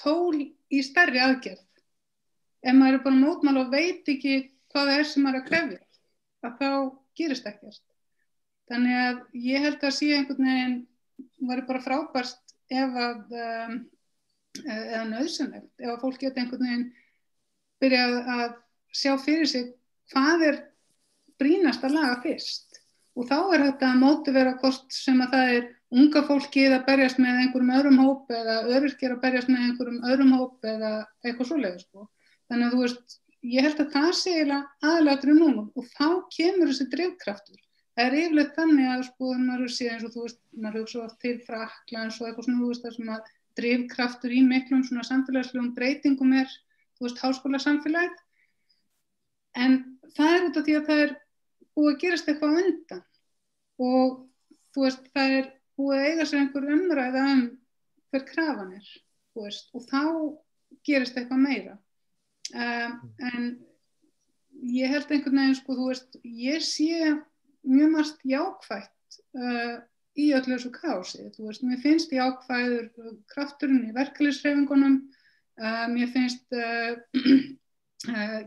tól í stærri aðgerð. Ef maður bara mótmæla og veit ekki hvað það sem maður að krefja, að þá gerist ekkert. Þannig að ég held að sé einhvern veginn væri bara frábært ef að eða nauðsynlegt, ef að fólk geti einhvern veginn byrjað að sjá fyrir sig hvað brýnast að laga fyrst. Og þá þetta að mótivera hvort sem að það unga fólkið að berjast með einhverjum öðrum hóp eða öryrkjar að berjast með einhverjum öðrum hóp eða eitthvað svoleiðis, sko. Þannig að þú veist, ég held að það sé aðalatriðið núna og þá kemur þessi drifkraftur. Það yfirleitt þannig að sko maður sé eins og þú veist, maður hugsa oft til Frakklands og eitthvað svona, þú veist, það sem að drifkraftur í miklum svona samfélagslegum breytingum þú veist, háskólasamfélagið. En það út af því að það búið að gerast eitthvað á undan og þú veist, það búið að eiga sér einhver umræða hver krafan þú veist, og þá gerist eitthvað meira. En ég held einhvern veginn, sko, þú veist, ég sé mjög margt jákvætt í öllu þessu kaosi. Þú veist, mér finnst jákvæður krafturinn í verkalýðshreyfingunum, mér finnst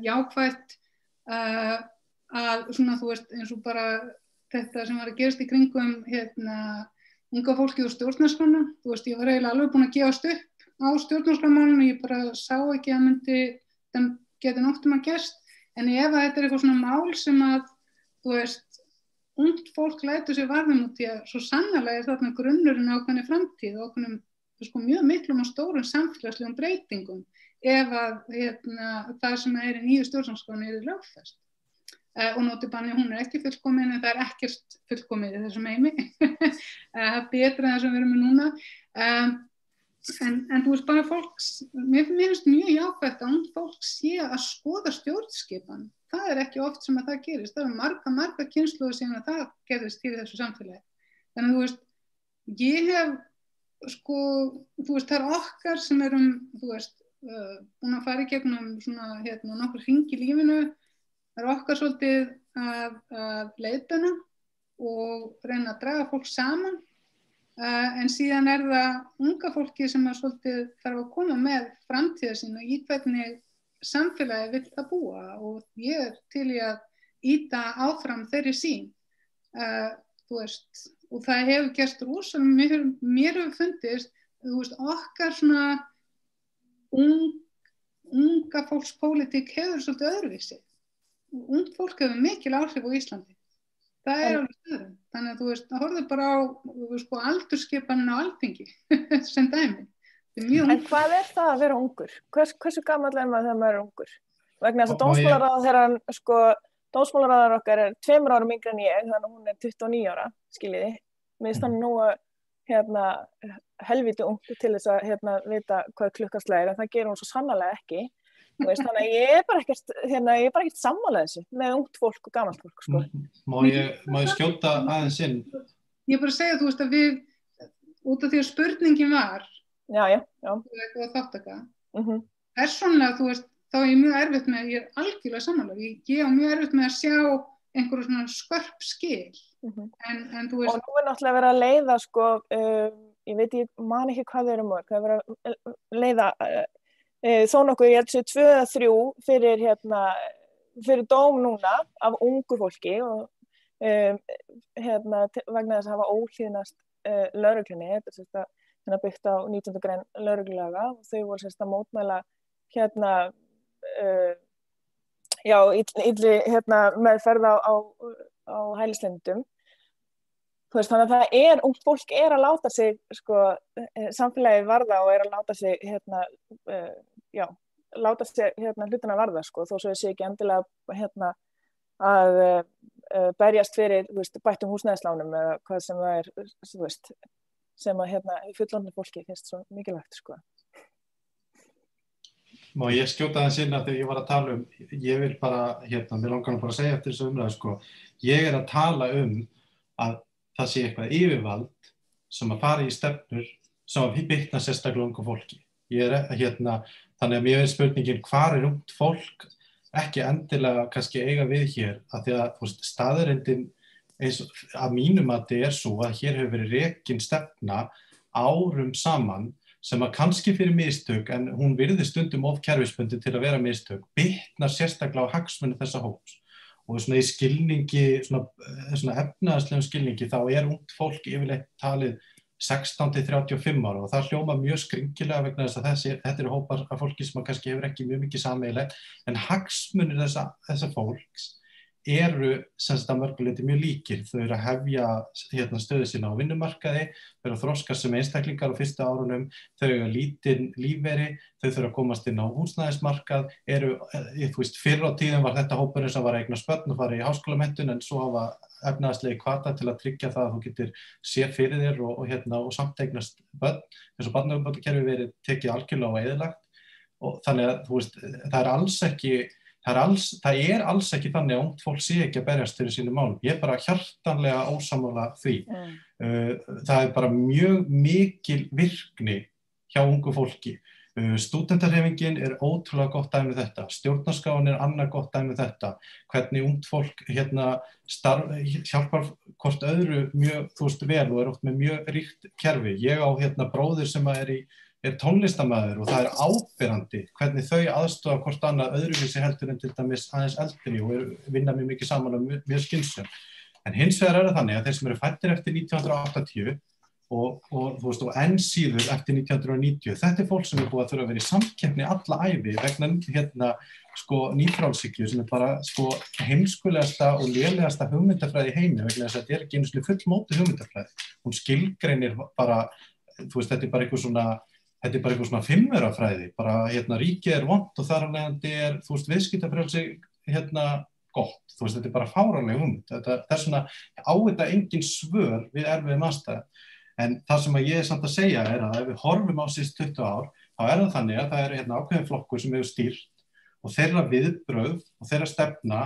jákvætt að svona, þú veist, eins og bara þetta sem var að gerast í kringum unga fólkið úr stjórnarskrána. Þú veist, ég var eiginlega alveg búin að gefast upp á stjórnarskrármálinu, ég bara sá ekki að það geti nokkuð að gerst. En ef þetta eitthvað svona mál sem að, þú veist, ungt fólk lætur sér varðum út í að svo sannarlega þarna grunnurinn ákveðinni framtíð og ákveðnum sko, mjög miklum og stórum samfélagslegum breytingum ef að það sem í nýju stjórnarskránni lögfest. Og notabenni hún ekki fullkomin en það ekkert fullkomið í þessum heimi. Betra en það sem við erum með núna. En þú veist bara mér finnst mjög jákvætt að ungt fólk sé að skoða stjórnskipan. Það ekki oft sem að það gerist. Það marga kynslóðir síðan að það gerðist í þessu samfélagi. Þannig að þú veist, ég hef, sko, þú veist, það okkar sem erum, þú veist, búin að fara í gegnum svona, nokkur hring í lífinu. Það okkar svolítið að leiðbeina og reyna að draga fólk saman. En síðan það unga fólki sem að svolítið þarf að koma með framtíða sína í hvernig samfélagi vill það búa og ég til í að ýta áfram þeirri sín, þú veist, og það hefur gerst rosalega, mér hefur fundist, þú veist, okkar svona unga fólks pólitík hefur svolítið öðruvísi. Ungt fólk hefur mikil áhrif á Íslandi. Það alveg stöðum. Þannig að þú veist, það horfðu bara á sko, aldurskipanin á Alþingi sem dæmi. En hvað það að vera ungur? Hversu gamall maður þegar maður ungur? Vegna þess að dómsmálaráðar okkar 2 árum yngri en ég, þannig að hún 29 ára, skiljiði. Mér finnst þannig nú að helviti ung til þess að vita hvað klukkastlega en það gerir hún svo sannarlega ekki. Veist, þannig að ég bara ekkert sammála þessu með ungt fólk og gamalt fólk. Sko. Má ég skjóta aðeins inn? Ég bara segja, þú veist, að við, út af því að spurningin var, Já. Og þáttaka. Persónulega, þú veist, þá ég mjög erfitt með, ég algjörlega sammála, ég mjög erfitt með að sjá einhverju svona skörp skil. En þú veist... Og nú náttúrulega verið að leiða, sko, ég man ekki hvað þeir mörg, það verið að leiða þó nokkuð, ég held sér 2 eða 3 fyrir dóm núna af ungu fólki og vegna þess að hafa óhlýðnast lögreglunni, þetta byggt á 19. grein lögreglulaga og þau voru sérst að mótmæla illri meðferð á hælislendum. Þú veist, þannig að það ungt fólk að láta sig sko, samfélagið varða og að láta sig hlutina varða sko, þó svo sé ekki endilega að berjast fyrir bættum húsnæðislánum eða hvað sem það þú veist sem að fullorðnu fólki finnst svo mikilvægt sko. Má ég skjóta það sinna þegar ég var að tala ég vil bara, mér langar bara að segja eftir þessu umræðu, sko, ég að tala að það sé eitthvað yfirvald sem að fara í stefnur sem að bitna sérstaklega ungu fólki. Þannig að mér er spurningin, hvar ungt fólk ekki endilega kannski eiga við hér, að því að staðreyndin eins að mínum að þetta svo að hér hefur verið rekin stefna árum saman sem að kannski fyrir mistök, en hún virðist stundum of kerfisbundin til að vera mistök, bitnar sérstaklega á hagsmuni þessa hóps. Og svona í skilningi, svona efnahagslegum skilningi, þá ungt fólk yfirleitt talið 16 til 35 ára og það hljóma mjög skringilega vegna þess að þetta hópar af fólki sem kannski hefur ekki mjög mikið sameiginlegt, en hagsmunir þessa fólks sem að mörgu leyti mjög líkir. Þau að hefja stöðu sína á vinnumarkaði, þau að þroskast sem einstaklingar á fyrstu árunum, þau að lítinn lífeyri, þau þurfa að komast inn á húsnæðismarkað, fyrr á tíðum var þetta hópurinn sem var að eignast börn og fara í háskólamenntun, en svo hafa efnahagslegi hvata til að tryggja það að þú getur séð fyrir þér og samt eignast börn, eins og barnabótakerfi verið tekið algjörlega og eyðilagt. Og þannig að það er alls ekki þannig að ungt fólk sé ekki að berjast fyrir sínum málum. Ég bara hjartanlega ósammála því. Það bara mjög mikil virkni hjá ungu fólki. Stúdentahreyfingin ótrúlega gott dæmi þetta. Stjórnarskráin annað gott dæmi þetta. Hvernig ungt fólk hjálpar hvort öðru mjög vel og oft með mjög ríkt kerfi. Ég á bróðir sem er tónlistarmaður og það áberandi hvernig þau aðstoða hvort annað öðruvísi heldur en til dæmis aðeins eldri og vinna mjög mikið saman og mjög skynsöm. En hins vegar það þannig að þeir sem eru fæddir eftir 1980 og enn síður eftir 1990, þetta fólk sem búið að þurfa að vera í samkeppni alla ævi vegna nýfrjálshyggju sem bara heimskulegasta og lélegasta hugmyndafræði í heimi vegna þess að þetta ekki einu sinni fullmótuð hugmyndafræði. Hún skilgreinir bara, þetta bara eitthvað svona fimmurafræði, bara ríkið vont og þar af leiðandi viðskiptafrelsi gott. Þetta bara fáránleg hugmynd. Það svona á þetta engin svör við erfiðum aðstæðum. En það sem ég samt að segja að ef við horfum á síðust 20 ár, þá það þannig að það ákveðin flokkur sem hefur stýrt og þeirra viðbrögð og þeirra stefna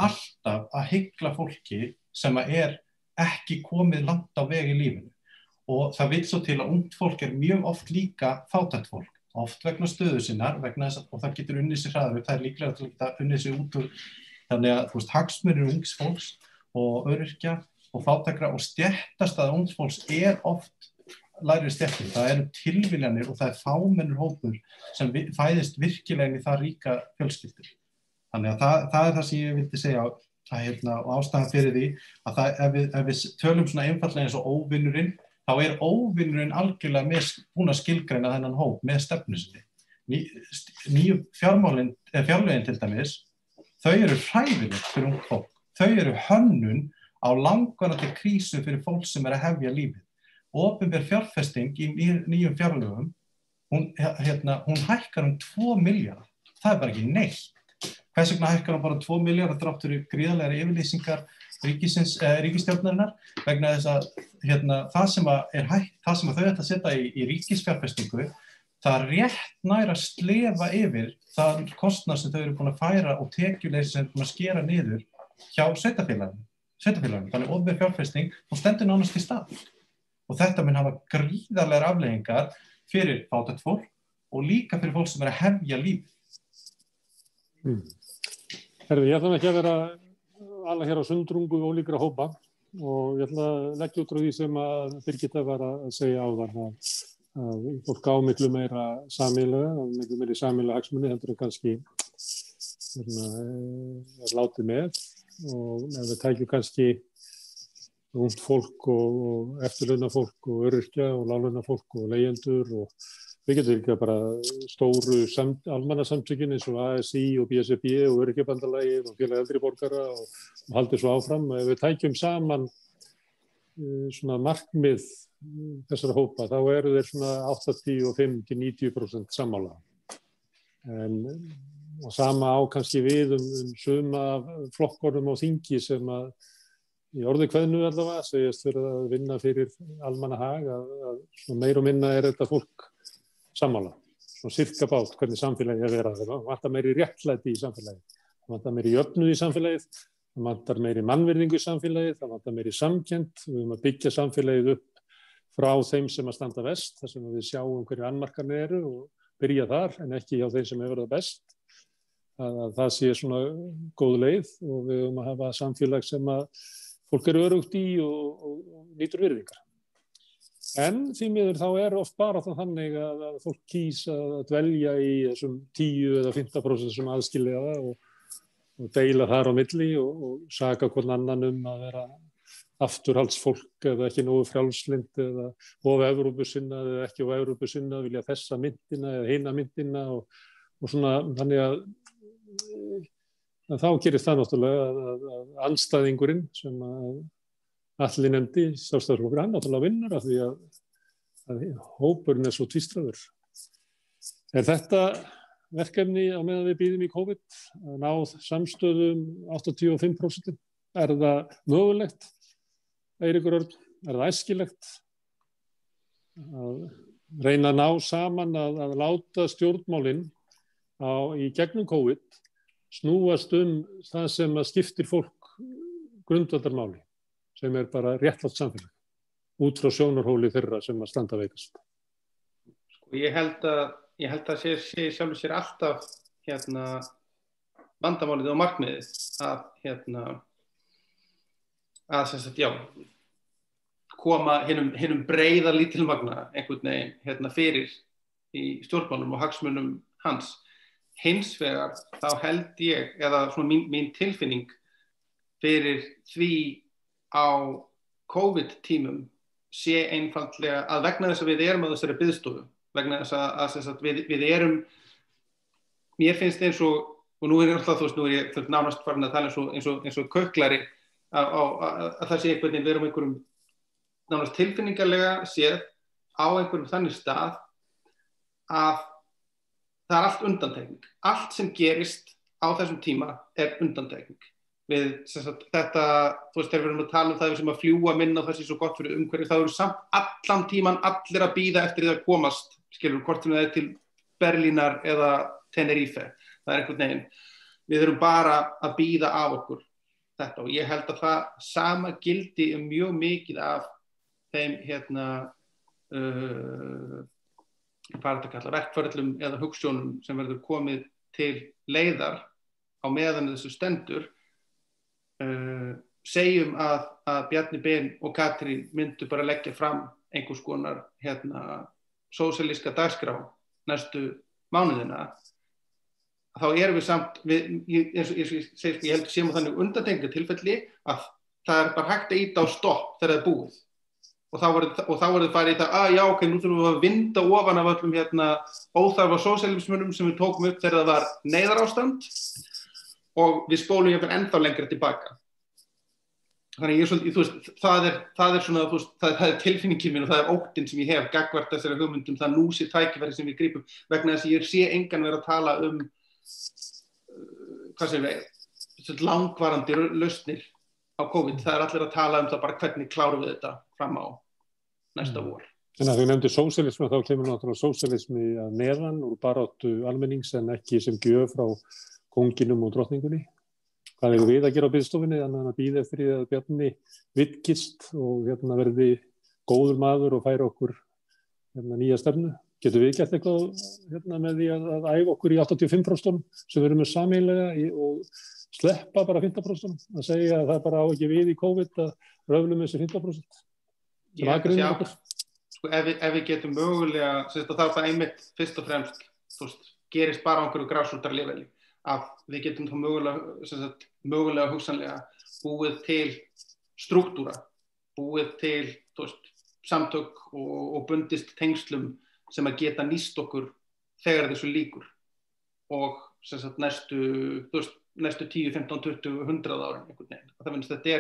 alltaf að hygla fólki sem ekki komið langt á veg í lífinu. Og það vill svo til að ungt fólk mjög oft líka fátækt fólk, oft vegna stöðu sinnar, og það getur unnið sér hraðar, það líklega til að geta unnið sér út úr, þannig að hagsmunir ungs fólks og öryrkja og fátækra og stéttastaða ungs fólks oft lægri stéttir. Það tilviljanir og það fámennur hópur sem fæðist virkilega inn í það ríka fjölskyldur. Þannig að það það sem ég vildi segja og ástæðan fyrir því að ef við tölum svona einfaldlega eins og óvinnurinn, þá óvinnurinn algjörlega búin að skilgreina þennan hóp með stefnu sinni. Nýju fjárlögin til dæmis, þau hræðileg fyrir ungt fólk. Þau hönnun á langvarandi krísu fyrir fólk sem að hefja lífið. Opinber fjárfesting í nýjum fjárlögum, hún hækkar 2 milljarða. Það bara ekki neitt. Hvers vegna hækkar hún bara 2 milljarða þrátt fyrir gríðarlegar yfirlýsingar ríkisstjórnarinnar vegna þess að það sem þau ætla að setja í ríkisfjárfestingu, það rétt nær að slefa yfir það kostnað sem þau eru búin að færa og tekjuleysi sem búin að skera niður hjá sveitarfélaginu. Þannig opinber fjárfesting, hún stendur nánast í stað. Og þetta mun hafa gríðarlegar afleiðingar fyrir fátækt fólk og líka fyrir fólk sem að hefja lífið. Ég ætla ekki að vera alla hér á sundrungu ólíkra hópa og ég ætla að leggja út frá því sem að Birgitta var að segja áðan að fólk á miklu meira sameiginlega, miklu meiri sameiginlega hagsmuni heldur en kannski látið með, og ef við tækjum kannski ungt fólk og eftirlaunafólk og öryrkja og láglaunafólk og leigjendur og við getum líka bara stóru almannasamtökin eins og ASÍ og BSRB og Öryrkjabandalagið og Félag eldri borgara og haldið svo áfram. Ef við tækjum saman svona markmið þessara hópa, þá eru þeir svona 85-90% sammála. Og sama á kannski við suma flokkunum á þingi sem að í orði kveðnu allavega segjast fyrir að vinna fyrir almannahag, að meir og minna þetta fólk sammála. svona sirka bát hvernig samfélagi að vera. Það vantar meiri réttlæti í samfélagi, það vantar meiri jöfnuð í samfélagið, það vantar meiri mannvirðingu í samfélagið, það vantar meiri samkennd. Við höfum að byggja samfélagið upp frá þeim sem að standa verst, þar sem við sjáum hverju annmarkarnir eru og byrja þar en ekki hjá þeim sem hefur það best. Að það sé svona góð leið og við höfum að hafa samfélag sem að fólk eru öruggt í og nýtur virðingar. En því miður þá oft bara þannig að fólk kýs að dvelja í þessum 10 eða 15% sem aðskilja það og deila þar á milli og saka hvern annan að vera afturhaldsfólk eða ekki nógu frjálslynd eða of Evrópusinnað eða ekki of Evrópusinnað, vilja þessa myntina eða hina myntina og svona þannig að þá gerist það náttúrulega að andstæðingurinn sem Atli nefndi, Sjálfstæðisflokkur, hann náttúrulega vinnur af því að hópurinn svo tvístraður. Þetta verkefni á meðan við bíðum í COVID að ná samstöðum 85%? Það mögulegt? Eiríkur Örn, það æskilegt að reyna að ná saman að láta stjórnmálin í gegnum COVID snúast það sem að skiptir fólk grundvallarmáli, sem bara réttlátt samfélag út frá sjónarhóli þeirra sem að standa veikast. Ég held að sé sjálfur sér alltaf vandamálið og markmiðið að sem sagt, koma hinum breiða lítilmagna einhvern veginn fyrir í stjórnmálum og hagsmunum hans. Hins vegar þá held ég, eða svona mín tilfinning fyrir því á COVID-tímum sé einfaldlega að vegna þess að við erum á þessari biðstofu, vegna þess að við erum, mér finnst eins og nú alltaf, nú ég nánast farin að tala eins og kökklari að það sé einhvern veginn, við erum einhverjum nánast tilfinningarlega séð á einhverjum þannig stað að það allt undantekning. Allt sem gerist á þessum tíma undantekning. Við þetta, þegar við erum að tala það sem að fljúga minna og það sé svo gott fyrir umhverfið, þá eru samt allan tíman allir að bíða eftir því að komast, hvort sem það til Berlínar eða Tenerife. Það einhvern veginn. Við erum bara að bíða af okkur þetta og ég held að það sama gildi mjög mikið af þeim hvað að kalla verkferðlum eða hugsjónum sem verður komið til leiðar á meðan þessu stendur. Segjum að Bjarni Ben og Katrín myndu bara leggja fram einhvers konar sósíalíska dagskrá næstu mánuðina, þá erum við samt eins og ég segi, ég held að séum á þannig undantekningartilfelli að það bara hægt að ýta á stopp þegar það er búið. Og þá verður farið í það, já, ok, nú þurfum við að vinda ofan af öllum óþarfa sósíalismunum sem við tókum upp þegar það var neyðarástand og við spólum ennþá lengra tilbaka. Þannig það er svona, það er tilfinningin mín og það er óttinn sem ég hef gagnvart þessari hugmyndum, það nú sé tækifæri sem við grípum vegna þess að ég sé engan vera að tala langvarandi lausnir á COVID. Það er allir að tala það bara hvernig klárum við þetta fram á næsta vor. En að þú nefndir sósíalismi, þá kemur náttúrulega sósíalismi að neðan úr baráttu almennings en ekki sem gjöf frá konginum og drottningunni. Hvað eigum við að gera á biðstofunni, þannig að bíða eftir því að Bjarni vitkist og verði góður maður og færa okkur nýja stefnu? Getum við gert eitthvað með því að æfa okkur í 85% sem við erum með sameiginlega og sleppa bara 15%? Að segja að það bara á ekki við í COVID að röflum þessi 15%? Ef við getum mögulega, þá er það einmitt fyrst og fremst, gerist bara á einhverju grásrótarleveli, að við getum þá mögulega hugsanlega búið til strúktúra, búið til samtök og bundist tengslum sem að geta nýst okkur þegar þessu líkur og næstu 10, 15, 20, 100 ára einhvern veginn. Það finnst þetta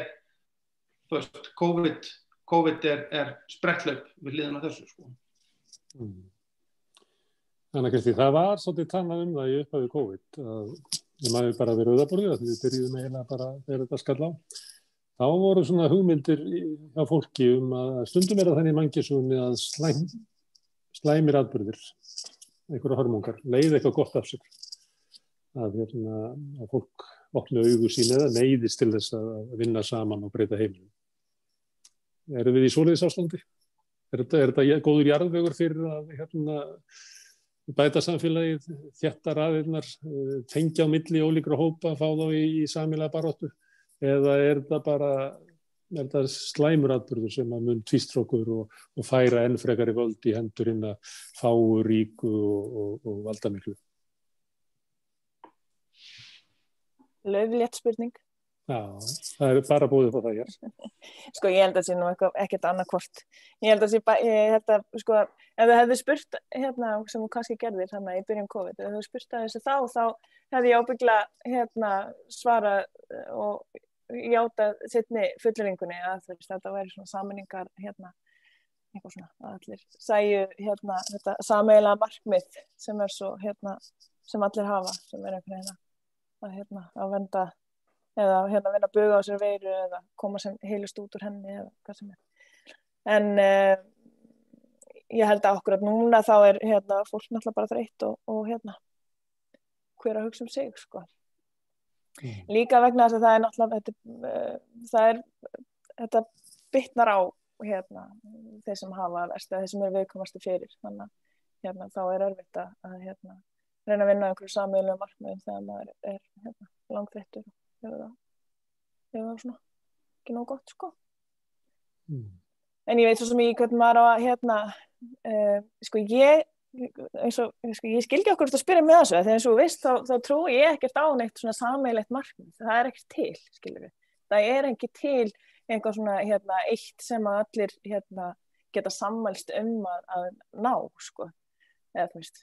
COVID er spretthlaup við hliðina á þessu. Þannig að Kristi, það var svolítið talað það í upphafi COVID að ég maður bara við rauðaborðið að við byrjuðum eiginlega bara þegar þetta skall á. Þá voru svona hugmyndir á fólki að stundum þannig mannkynssögunni að slæmir atburðir einhverja hörmungar, leiði eitthvað gott af sér. Að fólk opni augu sín eða neyðist til þess að vinna saman og breyta heiminum. Erum við í svoleiðis ástandi? Er þetta góður jarðvegur fyrir að bæta samfélagið, þétta raðirnar, tengja á milli ólíkra hópa, fá þá í sameiginlega baráttu? Eða er þetta slæmur atburður sem að mun tvístrókur og færa enn frekari völd í hendur hinna fáu, ríku og valdamiklu? Lauflétt spurning. Já, það bara búið upp á það hér. Sko, ég held að sé nú ekkert annað hvort. Ég held að sko, ef þið hefðu spurt sem þú kannski gerðir þannig í byrjun COVID, ef þið hefðu spurt að þessu þá hefði ég ábyggilega svarað og játað seinni fullyrðingunni að þetta væri svona sameiningar eitthvað svona, að allir sæju þetta sameiginlega markmið sem svo sem allir hafa, sem einhvern veginn að vernda eða vinna að buga á sér veiru eða koma sem heilust út úr henni eða hvað sem er. En ég held að okkur að núna þá er fólk náttúrulega bara þreytt og hver að hugsa sig, sko. Líka vegna þess að það er náttúrulega þetta bitnar á þeir sem hafa verst eða þeir sem eru viðkomastu fyrir. Þannig að þá er erfitt að reyna að vinna einhverju sameiginlegu markmiðum þegar maður er langþreyttur. Það var svona ekki nóg gott, sko. En ég veit svo sem hvernig maður á að sko ég skil ekki okkur að spyrja með þessu, þegar eins og þú veist þá trúi ég ekkert á neitt svona sameiginlegt markmið. Það er ekkert til, skilur við. Það er ekki til eitthvað svona eitt sem að allir geta sammælst að ná, sko. Eða þú veist.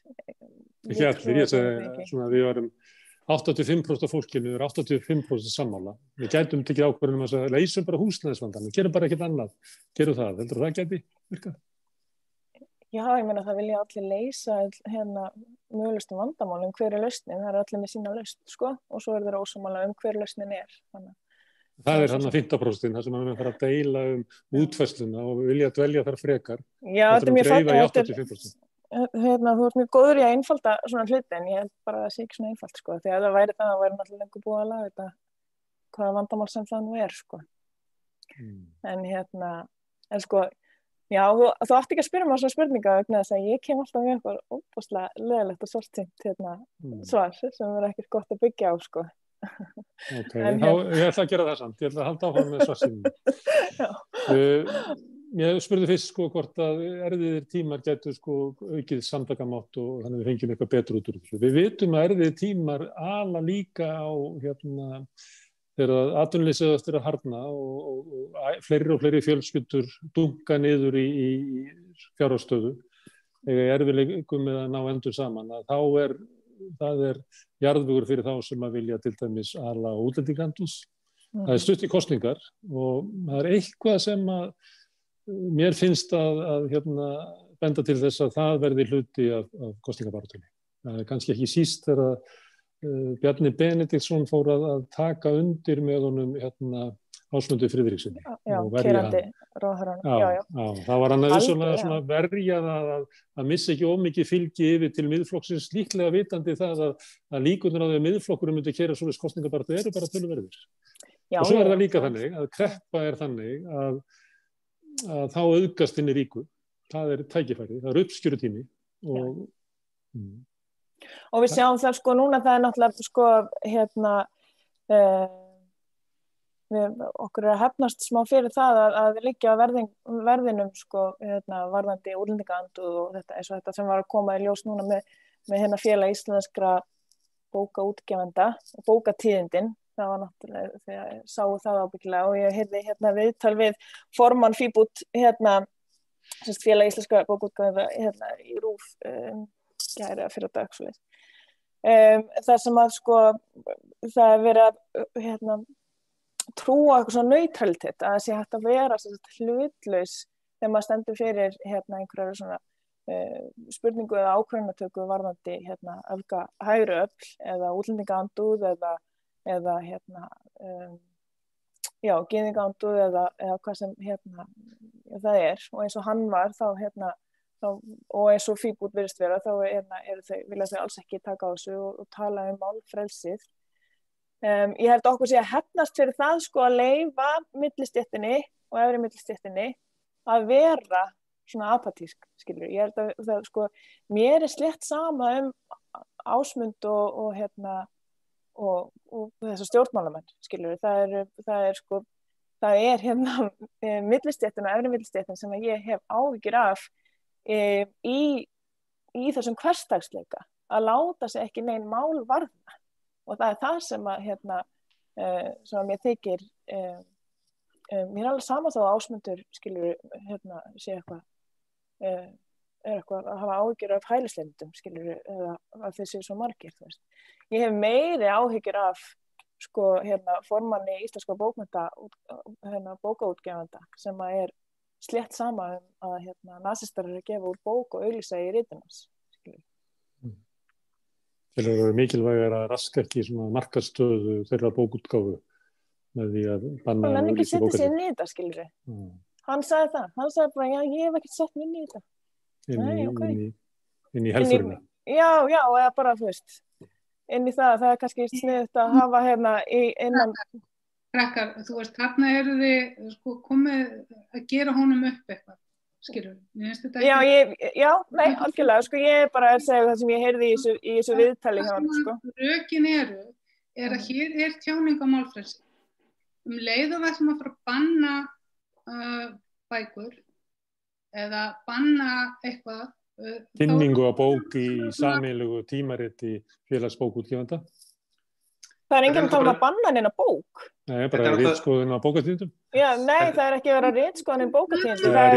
Ekki allir, ég segi svona að við varum 85% af fólkinu er 85% sammála. Við gætum tekið ákvörðun að leysum bara húsnæðisvandann, við gerum bara ekkert annað. Gerum það, heldur það gæti virkað? Já, ég meina það vilja allir leysa mögulegustu vandamálum, hver er lausnin? Það er allir með sína lausn, sko, og svo er þeir ósammála hver lausnin er. Það er 15%, það sem við fara að deila útfærsluna og vilja dvelja þar frekar. Já, þetta er mjög fætt. Þú ert mjög góður í að einfalda svona hluti, en ég held bara að það sé ekki svona einfalt, sko, því að það væri náttúrulega lengur búið að laga þetta hvaða vandamál sem það nú er, sko. En sko, já, þú átt ekki að spyrja mér svona spurninga vegna þess að ég kem alltaf með eitthvað óbúslega leiðilegt og svartsýnt svar sem er ekkert gott að byggja á, sko. Ok, ég ætla að gera það samt, ég ætla að halda áfram með svartsýnum. Ég spurði fyrst, sko, hvort að erfiðir tímar gætu, sko, aukið samtakamátt og þannig við fengjum eitthvað betur út úr þessu. Við vitum að erfiðir tímar ala líka á, þegar atvinnuleysið eftir að harðna og fleiri fjölskyldur dunga niður í fjárhagsstöðu, þegar erfiðleikum með að ná endur saman, að það er jarðvegur fyrir þá sem að vilja til dæmis ala útlendingandús. Það er stutt í kosningar og það er eitthvað sem að mér finnst að benda til þess að það verði hluti af kosningabaráttunni. Það er kannski ekki síst þegar Bjarni Benediktsson fór að taka undir með honum Ásmundur Friðrikssyni. Já, kærandi ráðherrann. Já. Það var hann að verja að missa ekki of mikið fylgi yfir til miðflokksins, líklega vitandi það að líkurnar á því að miðflokkurinn myndi keyra svoleiðis kosningabaráttu eru bara töluverðir. Og svo er það líka þannig að kreppa er þannig að þá auðgast inn í ríku. Það er tækifæri, það er uppskjörutími og við sjáum það, sko, núna það er náttúrulega, sko, okkur er að hefnast smá fyrir það að liggja á verðinum, sko, varðandi útlendingaandúð og þetta sem var að koma í ljós núna með félag íslenskra bókaútgefenda og bókatíðindin. Það var náttúrulega, þegar ég sáu það ábyggilega og ég heyrði viðtal við formann FÍBUT, félag íslenskra bókaútgefenda í RÚV gæri að fyrir dag, svoleiðis. Það sem að, sko, það er verið að trúa eitthvað svona neutralitet, að það sé hægt að vera hlutlaus þegar maður stendur fyrir einhverjar svona spurningu eða ákvörðunartöku varðandi öfga hægri öfl eða útlendingaandúð eða gyðingaandúð eða hvað sem það er, og eins og hann var þá og eins og Fíbút virðist vera, þá vilja þau alls ekki taka á þessu og tala málfrelsið. Ég held okkur sé að hefnast fyrir það sko að leyfa millistéttinni og efri millistéttinni að vera svona apatísk, skilur. Ég held að það sko, mér slett sama Ásmund og þessar stjórnmálamenn, skilur. Það er millistéttin og efri millistéttin sem ég hef áhyggjur af í þessum hversdagsleika, að láta sig ekki nein mál varða. Og það það sem að mér þykir, mér alveg sama þá Ásmundur, skilur, sé eitthvað, eitthvað að hafa áhyggjur af hælisleitendum, skilur, eða að þeir séu svo margir, þú veist. Ég hef meiri áhyggjur af, sko, formanni íslenska bókaútgefanda sem að slett sama að nasistar eru að gefa úr bók og auglýsa í ritunars, skilur. Þeir eru mikilvægar að raska ekki svona markaðsstöðu þeirra bókútgáfu með því að banna hann ekki setja sig inn í þetta, skilur. Hann sagði það, hann sagði bara, já, ég hef ekkert sett mig inn í þetta. Inn í helfurina. Já, eða bara, þú veist, inn í það er kannski sniðugt að hafa innan. Krakkar, þú veist, þarna eru þið sko komið að gera honum upp eitthvað. Skilur, algjörlega, sko, ég bara að segja það sem ég heyrði í þessu viðtali hjá hann, sko. Rökin að hér tjáning á málfrelsi. Leið og við ætlum að fara að banna bækur eða banna eitthvað. Kynningu á bók í sameiginlegu tímariti félagsbókútgefanda. Það enginn að tala að banna neina bók. Nei, bara ritskoðun á bókatíðindum. Já, nei, það ekki að vera ritskoðun í bókatíðindum. Það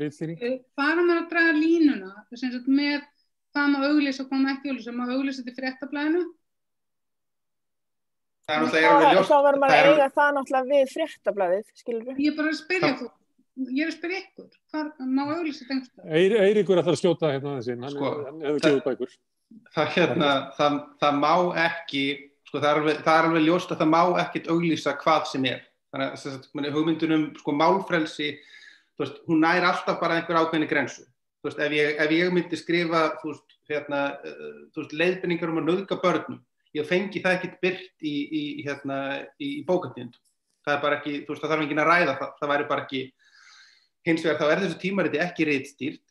ritstýring. Farum að draga línuna, með hvað maður auglýsa og hvað maður ekki auglýsa. Maður auglýsa til Fréttablaðinu. Þá verður maður að eiga það náttúrulega við Fréttablaðið, skilur við. Ég er bara að spyrja þú. Ég er að spyrja ykkur. Hvað má auglýsa þetta? Eiríkur ætlar að skjóta aðeins inn. Hann hefur gefið bækur. Það má ekki. Sko, það er alveg ljóst að það má ekkert auglýsa hvað sem Þannig að hugmyndunum sko, málfrelsi, þú veist, hún nær alltaf bara einhver ákveðinni grensu. Þú veist, ef ég myndi skrifa, þú veist, leiðbeiningar að nauðga börnum, ég fengi það ekkert birt í bókatíðindum. Það bara ekki, þú veist, það þarf enginn að ræða það. Það væri bara ekki, hins vegar þá þessu tímariti ekki ritstýrt.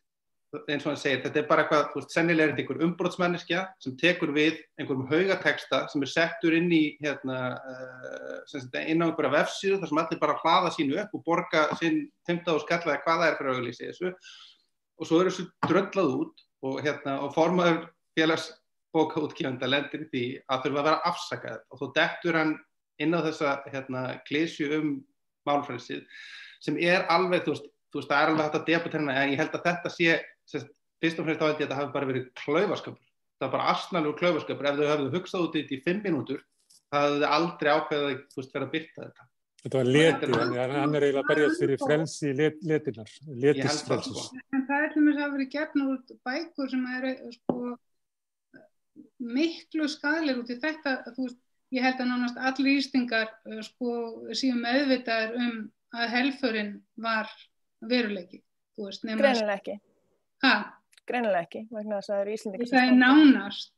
Eins og hann segir, þetta bara eitthvað, þú veist, sennilega einhver umbrotsmanneskja sem tekur við einhverjum haugateksta sem settur inn í, inn á einhverja vefsíðu þar sem allir bara hlaða sínu upp og borga sinn 15 skall eða hvað það fyrir auglýsi þessu. Og svo þessu dröllað út og formaður félagsbókaútgefanda lendir í því að þurfa að vera afsakað og þó dettur hann inn á þessa klysju málfrelsið sem alveg, þú veist, það alveg hægt að debatera en ég held að þetta sé fyrst og fremst þá held ég að þetta hafi bara verið klaufaskapur. Það bara asnalegur klaufaskapur. Ef þau hefðu hugsað út í þetta í 5 mínútur, það hefðu þau aldrei ákveðið að vera að birta þetta. Þetta var leti, hann eiginlega að berjast fyrir frelsi letinnar, letisfrelsis. En það til mér að verið gefnar út bækur sem sko miklu skaðlegir út í þetta, þú veist, ég held að nánast allir Íslendingar sko séu meðvitaðir að helförin var veruleiki, þú veist, greinilega ekki. Greinilega ekki, vegna þess að það eru Íslendingar. Það nánast.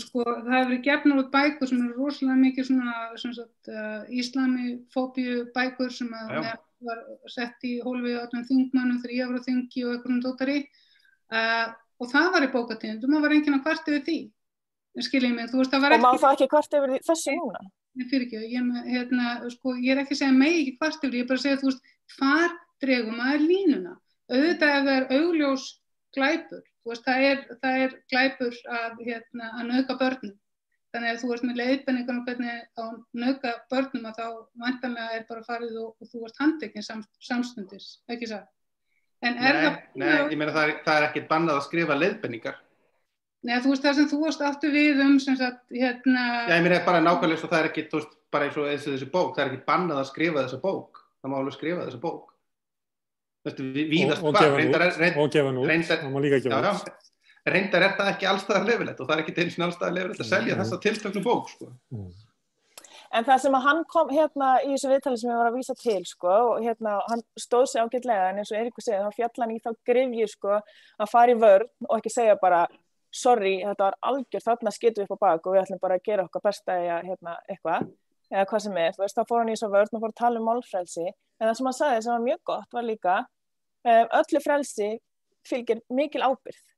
Sko, það hefur verið gefnar út bækur sem eru rosalega mikið svona, islamifóbíu bækur sem var sett í hólfi á öllum þingmönnum þegar ég var á þingi og einhverjum dótari. Og það var í bókatíðindum, það var enginn að kvarta yfir því. Skiljið mig, þú veist, það var ekki. Og má það ekki kvarta yfir þessu núna? Fyrir ekki, sko, ég ekki að segja megi ekki kvarta yfir, ég bara að segja, þú veist, hvar dregum maður línuna? Auðvitað ef það augljós glæpur, þú veist, það er glæpur að nauðga börnum. Þannig að þú veist með leiðbeiningar hvernig á nauðga börnum að þá væntanlega bara farið og þú veist handtekinn samstundis, ekki það? En Nei, ég meina það ekkert bannað að skrifa leiðbeiningar. Nei, þú veist það sem þú varst aftur við sem sagt, Já, ég meina bara nákvæmlega svo það er ekki, þú veist, bara eins og þessi bók, það er ekki bannað að skrifa þessa bók. Það má alveg skrifa þessa bók. Víðast og gefa nú, það má líka gefa nú. Reyndar það ekki allstaðar leyfilegt og það er ekki einu sinni allstaðar leyfilegt að selja þessa tilteknu bók, sko. En það sem að hann kom í þessu viðtali sem ég var að vísa til, sko, og hann stóð sig ágætlega, en eins og Eiríkur segir, þá fjall hann í þá gryfju, sko, að fara í vörn og ekki segja bara, sorry, þetta var algjör, þarna skitum við upp á bak og við ætlum bara að gera okkar besta í að, eitthvað, eða hvað sem þú veist, þá fór hann í þessu vörn og fór að tala málfrelsi, en það sem hann sagði sem var mjög gott var líka, öllu frelsi fylgir mikil ábyrgð.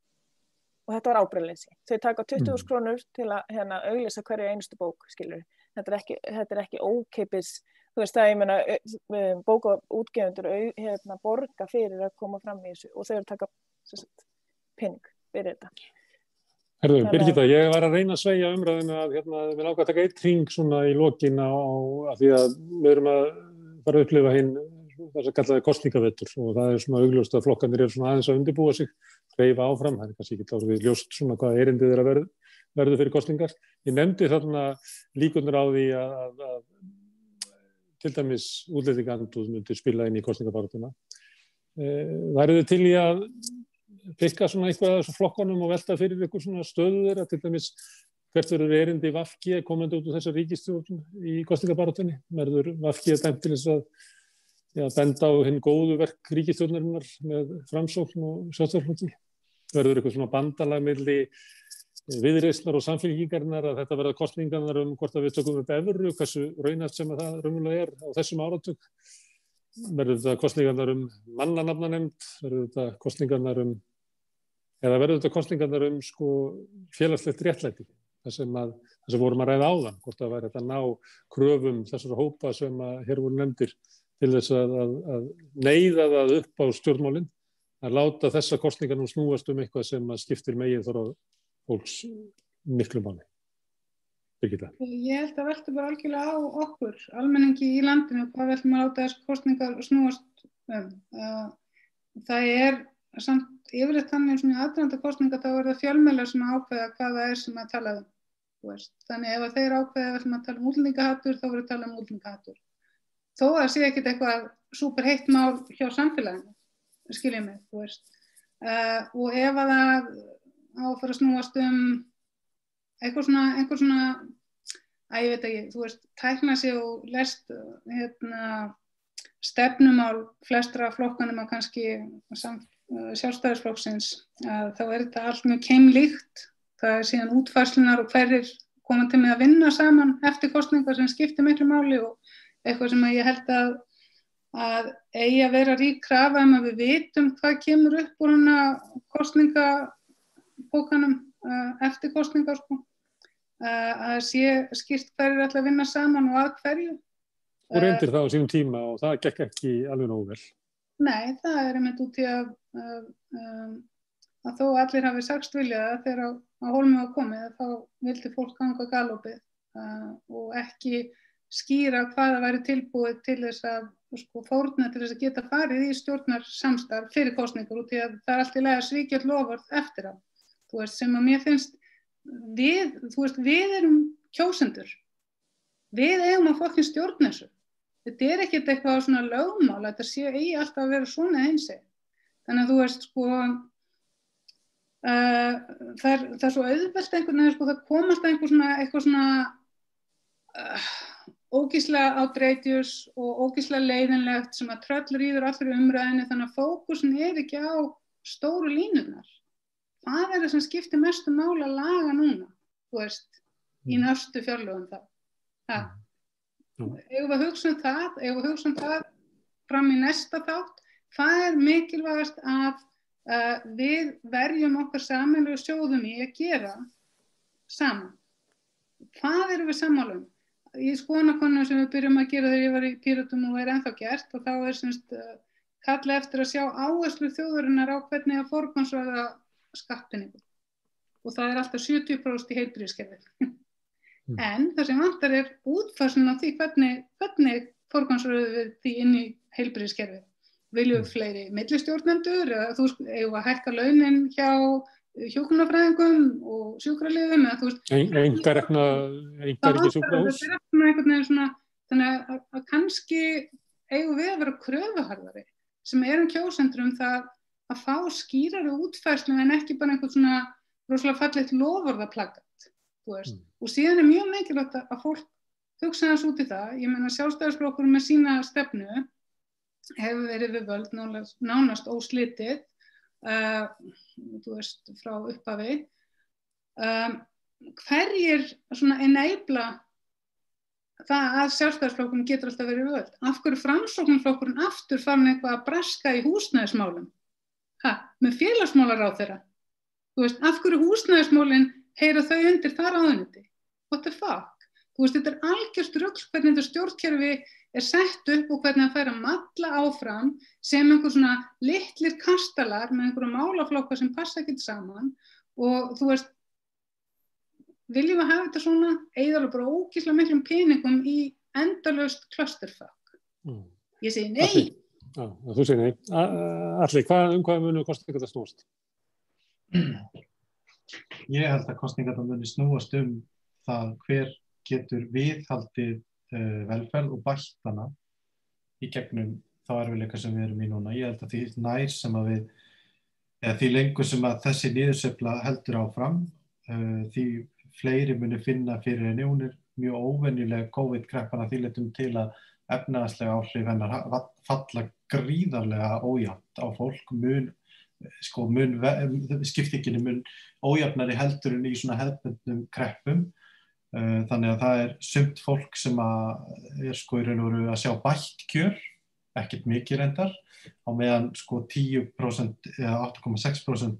Og þetta var ábyrgðarleysi. Þau taka 20.000 krónur til að auglýsa hverju einustu bók, skilur. Þetta er ekki ókeypis, þú veist það, ég meina, bókaútgefundur borga fyrir að koma fram í þessu og þau eru að taka pening fyrir þetta. Herðu, Birgitta, ég var að reyna að sveigja umræðinu að við láka að taka eitt hring svona í lokin af því að við erum að fara að upplifa hinn það sem kallaði kosningavetur og það er svona augljóst að flokkarnir eru svona aðeins að undirbúa sig, hreyfa áfram, það er kannski ekki orðið ljóst svona hvað erindið er að verða fyrir kosningar. Ég nefndi þarna líkurnar á því að til dæmis útlendingaandúð myndi spila inn í kosningabarátuna. Væruð þið til í að pikka svona eitthvað af þessu flokkunum og velta fyrir ykkur svona stöðu þeirra, til dæmis hvert verður erindi VG komandi út úr þessar ríkisstjórn í kosningabarátunni? Verður VG dæmt til þess að benda á hinn góðu verk ríkisstjórnarinnar með Framsókn og Sjálfstæðisflokki? Verður eitthvað svona bandalag milli Viðreisnar og Samfylkingarinnar að þetta verða kosningarnar hvort að við tökum upp evru, hversu raunhæft sem að það raunverulega er á þessum áratug? Verður þetta kosningarnar mannanafnanefnd? Verður þetta kosningarnar verður þetta kosningarnar sko félagslegt réttlæti? Það sem vorum að ræða áðan, hvort að væri þetta ná kröfum þessara hópa sem að hér voru nefndir til þess að neyða það upp á stjórnmálin, að láta þessa kosningar nú snúast eitthvað sem að skiptir megin þar á fólks miklu máli. Birgitta. Ég held að velta bara algjörlega á okkur, almenningi í landinu, hvað við ætlum að láta þessar kosningar snúast Það er samt yfirleitt þannig svona í aðdraganda kosninga þá er það fjölmiðlar sem ákveða hvað það er sem að tala Þannig ef þeir ákveða að tala útlendingahatur, þá verður tala útlendingahatur. Þó að sé ekkert eitthvað súper heitt mál hjá samfélaginu, skiljið mig, og ef að það á að fara að snúast einhver svona, ég veit ekki, tækna sig og lest stefnumál flestra flokkanum að kannski Sjálfstæðisflokksins, þá er þetta allt mjög keimlíkt. Það er síðan útfærslunar og hverjir koma til með að vinna saman eftir kosningar sem skiptir miklu máli og eitthvað sem ég held að eigi að vera rík krafa að við vitum hvað kemur upp úr kosningabókanum eftir kosningar að sé skýrt hverjir ætla að vinna saman og að hverju. Og reyndir það á sínum tíma og það gekk ekki alveg nógu vel. Nei, það er einmitt út í að þó allir hafi sagst vilja þegar á hólmi var komið þá vildi fólk ganga galopið og ekki skýra hvað það væri tilbúið til þess að fórna til þess að geta farið í stjórnarsamstarf fyrir kosningur út í að það er allt í lagi að svíkja loforð eftir á. Sem að mér finnst við erum kjósendur. Við eigum að fokkin stjórna þessu. Þetta er ekkert eitthvað svona lögmál, þetta eigi alltaf að vera svona einsi. Þannig að það er svo auðvelt einhvern veginn, það komast eitthvað svona ógeðslega outreightus og ógeðslega leiðinlegt sem að tröllríður allri umræðinni, þannig að fókusin er ekki á stóru línurnar. Hvað er það sem skiptir mestu máli að laga núna, í næstu fjárlögum það? Eigum við að hugsa um það fram í næsta þátt, hvað er mikilvægast að við verjum okkar sameiginlegu sjóðum í að gera saman. Hvað erum við sammála um? Í skoðanakönnun sem við byrjum að gera þegar ég var í Pírötum og er ennþá gert og þá er kallað eftir að sjá áherslur þjóðarinnar á hvernig að forgangsraða skattpeningu. Og það er alltaf 70% í heilbrigðiskerfið. En það sem vantar er útfærslun á því hvernig forgangsröðum við því inn í heilbrigðiskerfið. Viljum við fleiri millistjórnendur eða eigum að hækka launin hjá hjúkrunarfræðingum og sjúkraliðum eða engar ekki sjúkrahús. Þannig að kannski eigum við að vera kröfuharðari sem erum kjósendur það að fá skýrari útfærslu en ekki bara einhvern svona rosalega fallegt loforðaplakat. Og síðan er mjög mikilvægt að fólk hugsa þess út í það. Ég meina Sjálfstæðisflokkurinn með sína stefnu hefur verið við völd nánast óslitið, þú veist, frá upphafi. Hverjir svona enabla það að Sjálfstæðisflokkurinn getur alltaf verið við völd? Af hverju Framsóknarflokkurinn aftur farin eitthvað að braska í húsnæðismálum? Með félagsmálaráðherra? Þú veist, af hverju húsnæðismálin heyra þau undir það ráðuneyti? What the fuck? Þú veist, þetta algjört rugl hvernig þetta stjórnkerfi sett upp og hvernig það fær að malla áfram sem einhver svona litlir kastalar með einhverja málaflokka sem passa ekki saman og þú veist, viljum við hafa þetta svona, eyða alveg bara ógeðslega miklum peningum í endalaust clusterfuck? Ég segi nei. Já, þú segir nei. Atli, hvað munu kosningar þetta snúast? Ég held að kosningarnar muni snúast það hver getur viðhaldið velferð og bætt hana í gegnum þá erfiðleika sem við erum í núna. Ég held að því nær sem að því lengur sem að þessi niðursveifla heldur áfram, því fleiri muni finna fyrir henni. Hún mjög óvenjuleg COVID-kreppan að því letum til að efnahagslega áhrif hennar falla gríðarlega ójafnt á fólk, skiptingin mun ójafnari heldur en í svona hefðbundnum kreppum. Þannig að það sumt fólk sem í raun og veru að sjá bætt kjör, ekkert mikið reyndar, á meðan 10% eða 8,6%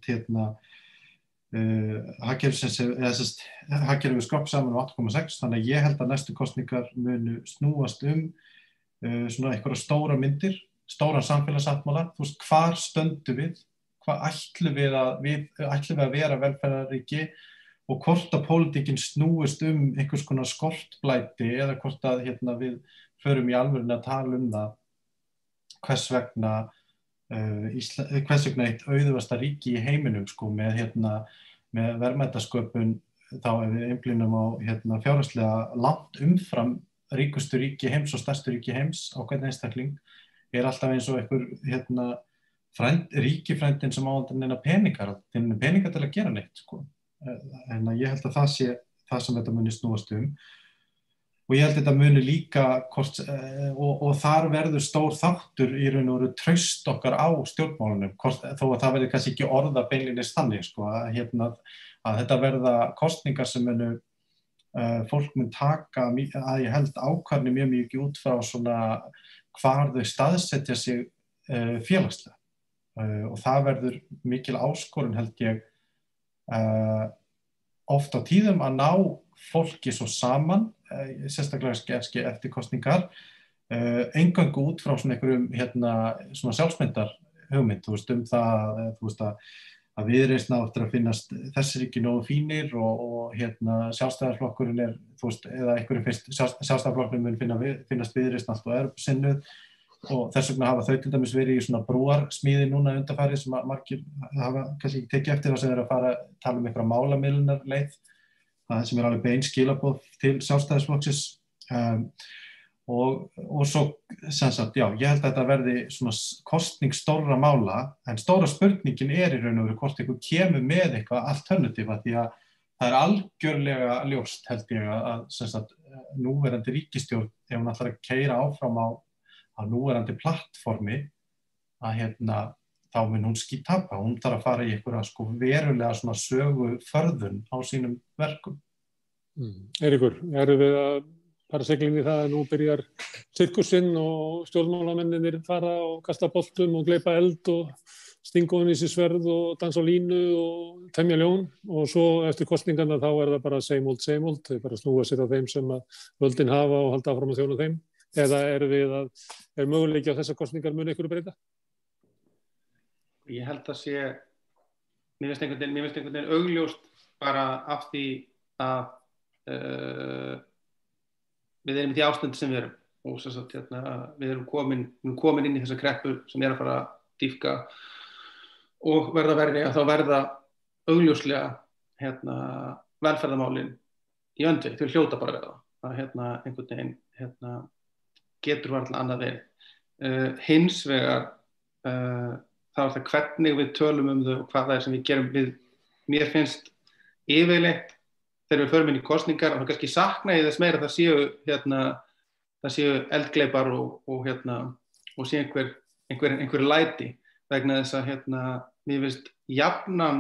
hagkerfið skropp saman á 8,6, þannig að ég held að næstu kosningar munu snúast svona einhverja stóra myndir, stóran samfélagssáttmála, þú veist, hvar stöndum við, hvað ætlum við að vera velferðarríki og hvort að pólitíkin snúist einhvers konar skortblæti eða hvort að við förum í alvörunni að tala það hvers vegna eitt auðugasta ríki í heiminum með verðmætasköpun þá ef við einblínum á fjárhagslega langt umfram ríkustu ríki heims og stærstu ríki heims á hvern einstakling alltaf eins og einhver ríkifrændin sem áhaldur neina peningar til að gera neitt en ég held að það sé það sem þetta muni snúast og ég held að þetta muni líka og þar verður stór þáttur í raun og veru traust okkar á stjórnmálunum þó að það verður kannski ekki orða beinlínis þannig að þetta verða kosningar sem munu fólk mun taka að ég held ákvarðanir mjög mikið út frá svona hvar þau staðsetja sig félagslega og það verður mikil áskorun held ég oft á tíðum að ná fólki svo saman sérstaklega eftir kosningar eingöngu út frá svona einhverjum svona sjálfsmyndar hugmynd þú veist að Viðreisn á eftir að finnast þessir ekki nógu fínir og Sjálfstæðisflokkurinn þú veist eða einhverjum finnst Sjálfstæðisflokkurinn mun finnast Viðreisn allt og sinnuð og þess vegna hafa þau til dæmis verið í svona brúarsmíði núna undanfarið sem að margir hafa kannski ekki tekið eftir það sem að fara að tala einhverja málamiðlunarleið það sem alveg bein skilaboð til Sjálfstæðisflokksins og svo sem sagt, já, ég held að þetta verði svona kosning stórra mála en stóra spurningin í raun og veru hvort einhver kemur með eitthvað alternatífa því að það algjörlega ljóst held ég að sem sagt núverandi ríkisstjórn ef hún ætlar að keyra áfram á núverandi plattformi að þá mun hún skítapa, hún þarf að fara í einhverja verulega svona söguförðun á sínum verkum. Eiríkur, erum við að fara seglinni það að nú byrjar sirkusinn og stjórnmálamennir fara og kasta boltum og gleypa eld og stinga ofan í sig sverð og dansa á línu og temja ljón og svo eftir kosningarna þá það bara same old, þau bara snúa sér á þeim sem að völdin hafa og halda áfram að þjóna þeim. Eða er möguleiki á þessar kosningar muni einhverju breyta? Ég held að mér finnst einhvern veginn augljóst bara af því að við erum í því ástandi sem við erum og sem sagt, við erum komin inn í þessa kreppu sem að fara að dýpka og verða verri að þá verða augljóslega velferðarmálin í öndvegi, þau hljóta bara verða að einhvern veginn getur varla annað verið. Hins vegar þá það hvernig við tölum þau og hvað það sem við gerum við. Mér finnst yfirleitt þegar við förum inn í kosningar og kannski sakna ég þess meira það séu eldgleipar og sé einhver læti vegna þess að mér finnst jafnan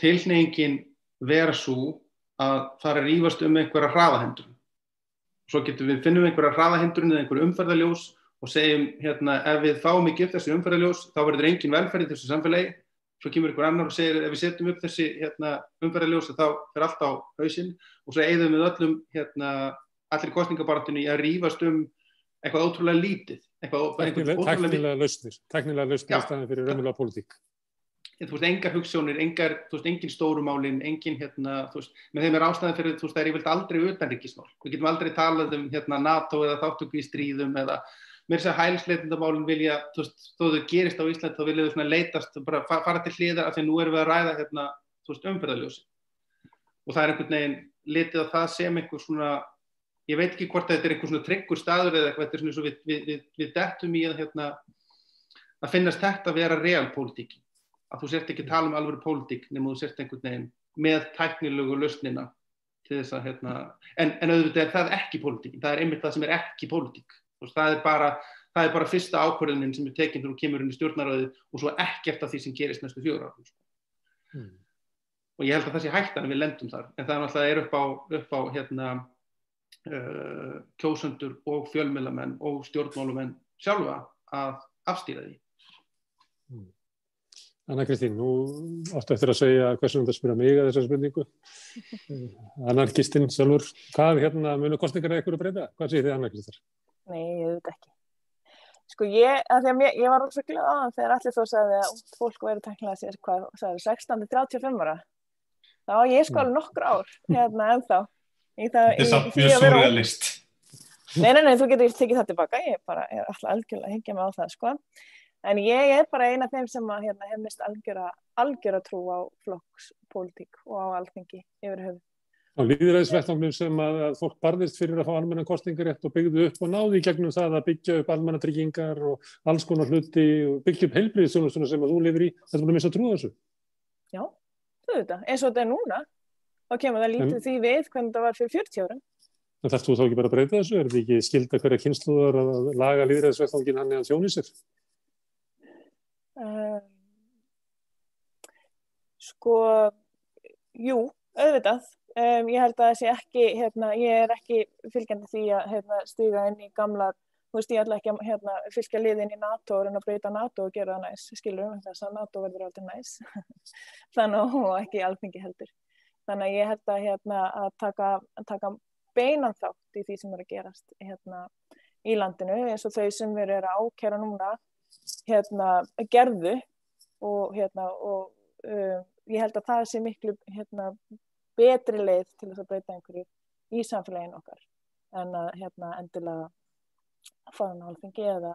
tilhneigingin vera svo að fara að rífast einhverja hraðahindrun. Svo finnum við einhverja hraðahindrun eða einhverju umferðarljós og segjum ef við fáum ekki upp þessi umferðarljós þá verður engin velferð í þessu samfélagi. Svo kemur einhver annar og segir ef við setjum upp þessi umferðarljós þá fer allt á hausinn og svo eyðum við allir kosningabaráttunni að rífast eitthvað ótrúlega lítið. Tæknilega lausnir í staðinn fyrir raunverulega pólitík. Engar hugsjónir, engin stórumálin, engin, með þeim ástæðan fyrir, það er yfirleitt aldrei utanríkismál. Við getum aldrei talað NATO eða þátttöku í stríðum eða mér segja hælisleitendamálin vilja, þó þau gerist á Íslandi, þá vilja þau leitast, bara fara til hliðar af því nú erum við að ræða, umferðarljósi. Og það er einhvern veginn litið á það sem einhver svona, ég veit ekki hvort þetta er einhver svona tryggur staður eða eitthvað, þetta er svona svo við dettum í að finnast þetta að vera realpólitíkin. Að þú sért ekki að tala alvöru pólitík nema þú sért einhvern veginn með tæknilegu lausnina til þess að en auðvitað er það ekki pólitíkin, það er einmitt það sem er ekki pólitík. Það er bara fyrsta ákvörðunin sem er tekin þegar þú kemur inn í stjórnarráðið og svo ekkert af því sem gerist næstu 4 ár. Og ég held að það sé hættan að við lendum þar, en það er náttúrulega upp á kjósendur og fjölmiðlamenn og stjórnmálamenn sjálfa að afstýra því. Anna Kristín, nú áttu eftir að segja hversu þetta spyrja mig að þessar spurningu. Anarkistinn sjálfur, hvað munu kosningar eða ykkur að breyta? Hvað segir þið anarkistar? Nei, ég veit ekki. Sko ég var alveg glöð á hann þegar allir þó sagði að fólk væri tæknilega sér, hvað sagði 16-35 ára. Þá ég sko alveg nokkur ár ennþá. Þetta er samt mjög surrealist. Nei, þú getur tekið það tilbaka. Ég er alltaf algjörlega að hengja mig á það, sko. En ég er bara ein af þeim sem hef mist algjöra trú á flokkspólitík og á Alþingi yfir höfuð. Á lýðræðisvettvangnum sem að fólk barðist fyrir að fá almennan kosningarétt og byggðu upp og náði í gegnum það að byggja upp almannatryggingar og alls konar hluti og byggja upp heilbrigðisþjónustuna sem að þú lifir í. Þetta er bara að missa trú á þessu. Já, auðvitað. Eins og þetta er núna. Þá kemur það lítið því við hvernig það var fyrir 40 árum. En þarft þú þá ekki bara að breyta þessu? Er þetta ekki skylda hverja kynslóðar að laga lýðræðisvettvanginn hann eða þjóni sér? Sko, jú, auðvitað. Ég held að það sé ekki, ég er ekki fylgjandi því að stíga inn í gamlar, ég ætla ekki að fylgja liðin í NATO og breyta NATO og gera það næs, skilur þess að NATO verður aldrei næs. Þannig og ekki Alþingi heldur. Þannig að ég held að taka beinan þátt í því sem er að gerast í landinu, eins og þau sem við erum að ákæra núna gerðu og ég held að það sé miklu betri leið til þess að breyta einhverju í samfélaginu okkar en að endilega fara á Alþingi eða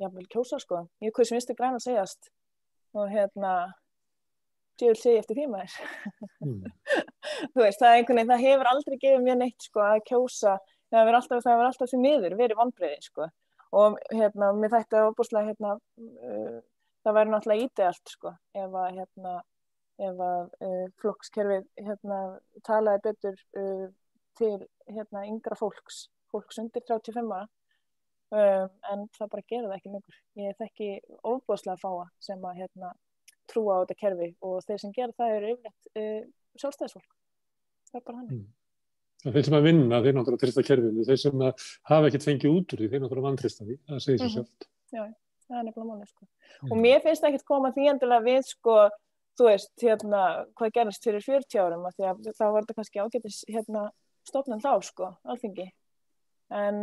jafnvel kjósa sko. Ég hvað sem Vinstri græn að segjast og djöfull segi eftir því maður. Þú veist, það hefur aldrei gefið mér neitt sko að kjósa, það hefur alltaf því miður verið vonbrigði sko. Og mér þætti að óbúslega það væri náttúrulega ídealt sko ef að flokkskerfið talaði betur til yngra fólks undir 35 ára en það bara gerir það ekki lengur. Ég þekki óbúslega fáa sem að trúa á þetta kerfi og þeir sem gera það eru yfirleitt sjálfstæðisfólk. Það er bara hann. Þeir sem að vinna, þeir náttúrulega trista kerfinu, þeir sem að hafa ekkert fengið út úr því, þeir náttúrulega vantrista því, það segir sér sjálft. Já, það er nefnilega málið sko. Og mér finnst ekkert koma því endilega við sko, þú veist, hvað gerist fyrir 40 árum, af því að þá var þetta kannski ágætis stofnun þá sko, Alþingi. En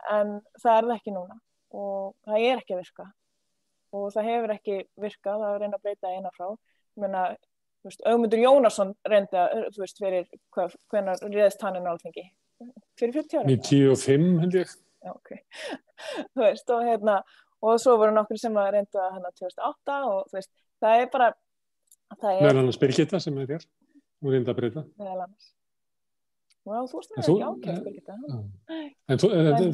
en það er það ekki núna og það er ekki að virka. Og það hefur ekki virkað, það er reyna að breyta eina frá. Ég meina, þú veist, Ögmundur Jónasson reyndi að, þú veist, fyrir hvenær réðst hann inn á Alþingi? Fyrir 40 ára? 95 held ég. Já, ok. Þú veist, og svo voru nokkur sem að reyndu að 2008 og þú veist, það er bara, Meðal annars Birgitta sem er hér, hún reyndi að breyta. Meðal annars. Já, þú veist það ekki ákveð, Birgitta. En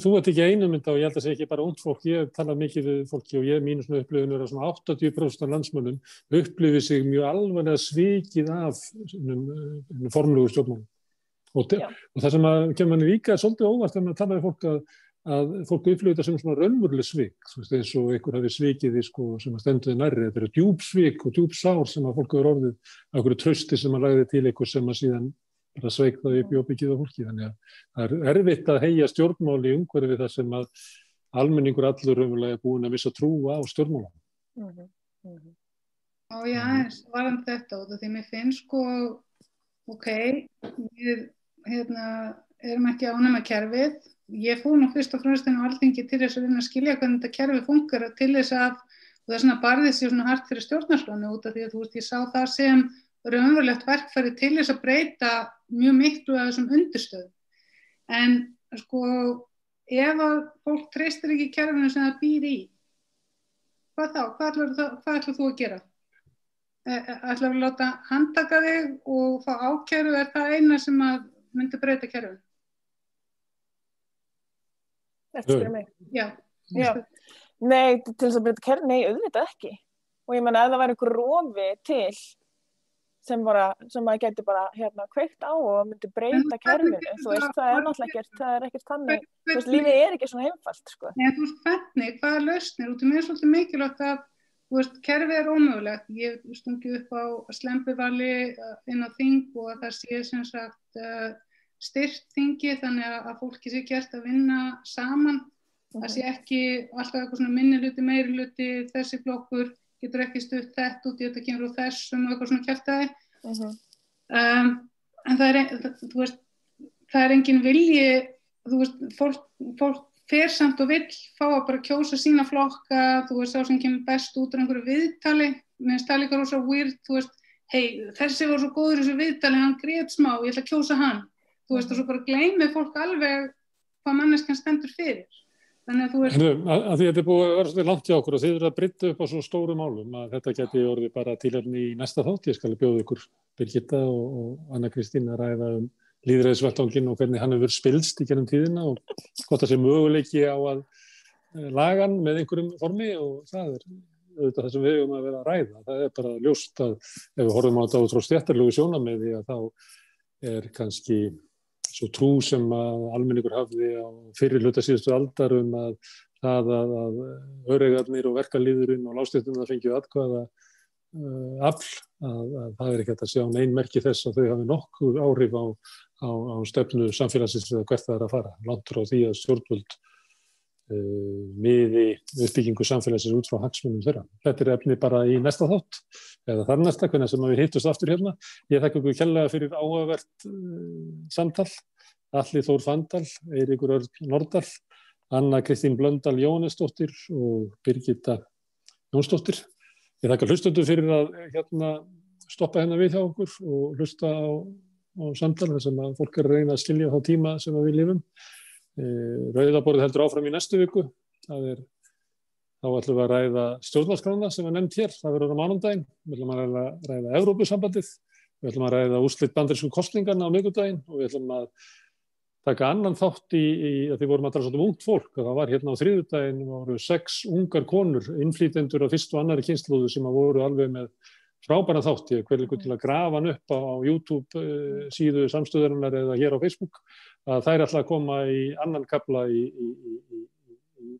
þú ert ekki einu mynd og ég held að segja ekki bara ungt fólk, ég tala mikið við fólki og ég mínu svona upplifunir að svona 80% af landsmönnum upplifir sig mjög alvarlega svikið af formlegu stjórnmálum. Og það sem að kemur manni líka svolítið óvart þegar maður tala við fólk að fólk upplifir þetta sem svona raunveruleg svik, eins og einhver hafi svikið því sko sem að stendur nærri. Þetta eru djúp svik og djúp sár sem að fólk hefur orðið á einhverju trausti sem að lagði til einhver sem að síðan bara sveik það upp í óbyggið á fólki. Þannig að það er erfitt að heyja stjórnmál í umhverfi þar sem að almenningur allur raunverulega er búinn að missa trú á stjórnmálum. Og já, varðandi þetta og því mér finnst sko, við erum ekki ánægð með kerfið. Ég fór nú fyrst og fremst inn á Alþingi til þess að reyna að skilja hvernig þetta kerfi funkar til þess að, og það er svona barðið sér svona hart fyrir stjórnarskrána út af því að þú veist, ég sá það sem raunverulegt verkfæri til þess að breyta mjög miklu af þessum undirstöðum. En sko, ef að fólk treystir ekki kerfinu sem það býr í, hvað þá? Hvað ætlar þú að gera? Ætlar að láta handtaka þig og fá ákæru, er það eina sem að myndi breyta kerfinu? Þetta spyrir mig. Já. Nei, til þess að breyta kerfinu, nei, auðvitað ekki. Og ég meina, ef það væri einhver rofi til sem maður geti bara kveikt á og myndi breyta kerfinu, þú veist, það er náttúrulega ekkert, það er ekkert þannig, þú veist, lífið er ekki svona einfalt, sko. Nei, þú veist, hvernig, hvað er lausnir? Út af mér er svolítið mikilvægt að, þú veist, kerfið er ómögulegt. Ég stungi upp á Slembivali inn á þing og það sé sem sagt styrkt þingi þannig að fólki sé gert að vinna saman. Það sé ekki alltaf eitthvað svona minnihluti, meirihluti, þessi flokkur getur ekki stutt þetta út í þetta kemur úr þessum og eitthvað svona kjaftaði. En það er engin vilji, þú veist, fólk fer samt og vill fá að bara kjósa sína flokka, þú veist, sá sem kemur best út úr einhverju viðtali, mér finnst það líka rosa weird, þú veist, þessi var svo góður í þessu viðtali, hann grét smá, ég ætla að kjósa hann, þú veist, og svo bara gleymir fólk alveg hvað manneskjan stendur fyrir. Þannig að þú veist... Að því þetta er búið að vera svolítið langt hjá okkur og þið eru að brydda upp á svo stóru málum að þetta geti orðið bara tilefni í næsta þátt. Ég skal bjóða ykkur Birgitta og Anna Kristín að ræða lýðræðisvettvanginn og hvernig hann hefur spilst í gennum tíðina og hvort það sé möguleiki á að laga hann með einhverjum formi og það er auðvitað það sem við eigum að vera að ræða. Það er bara ljóst að ef við horfum á þetta út frá stéttarlegu sjónarmiði að þá er kannski svo trú sem að almenningur hafði á fyrri hluta síðustu aldar að það að öreigarnir og verkalýðurinn og lágstéttirnar fengju atkvæða afl að það er ekki hægt að sjá nein merki þess að þau hafi nokkur áhrif á stefnu samfélagsins eða hvert það er að fara. Langt frá því að stjórnvöld miði uppbyggingu samfélagsins út frá hagsmunum þeirra. Þetta er efni bara í næsta þátt eða þar næsta, hvernig sem við hittust aftur hérna. Ég þakka ykkur kærlega fyrir áhugavert samtal. Atli Þór Fandal, Eiríkur Örn Nordal, Anna Kristín Blöndal Jóhannesdóttir og Birgitta Jónsdóttir. Ég þakka hlustendum fyrir að stoppa hérna við hjá okkur og hlusta á samtal þar sem að fólk er að reyna að skilja þá tíma sem við lifum. Rauðaborðið heldur áfram í næstu viku. Þá ætlum við að ræða stjórnarskrána sem var nefnd hér. Það verður á mánudaginn. Við ætlum að ræða Evrópusambandið. Við ætlum að ræða úrslit bandarísku kosningarna á miðvikudaginn og við ætlum að taka annan þátt í að því vorum að tala svolítið ungt fólk. Það var hérna á þriðjudaginn voru 6 ungar konur, innflytjendur af fyrstu og annarri kynslóðu sem að voru alveg með frábæran þátt. Ég hvet ykkur til að grafa hann upp á YouTube síðu samstöðarinnar eða hér á Facebook að þær ætla að koma í annan kafla í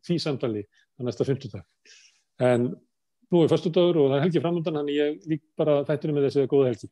því samtali á næsta 50 dag. En nú er föstudagur og það er helgi framundan, þannig ég lík bara þættinu með þessi góða helgi.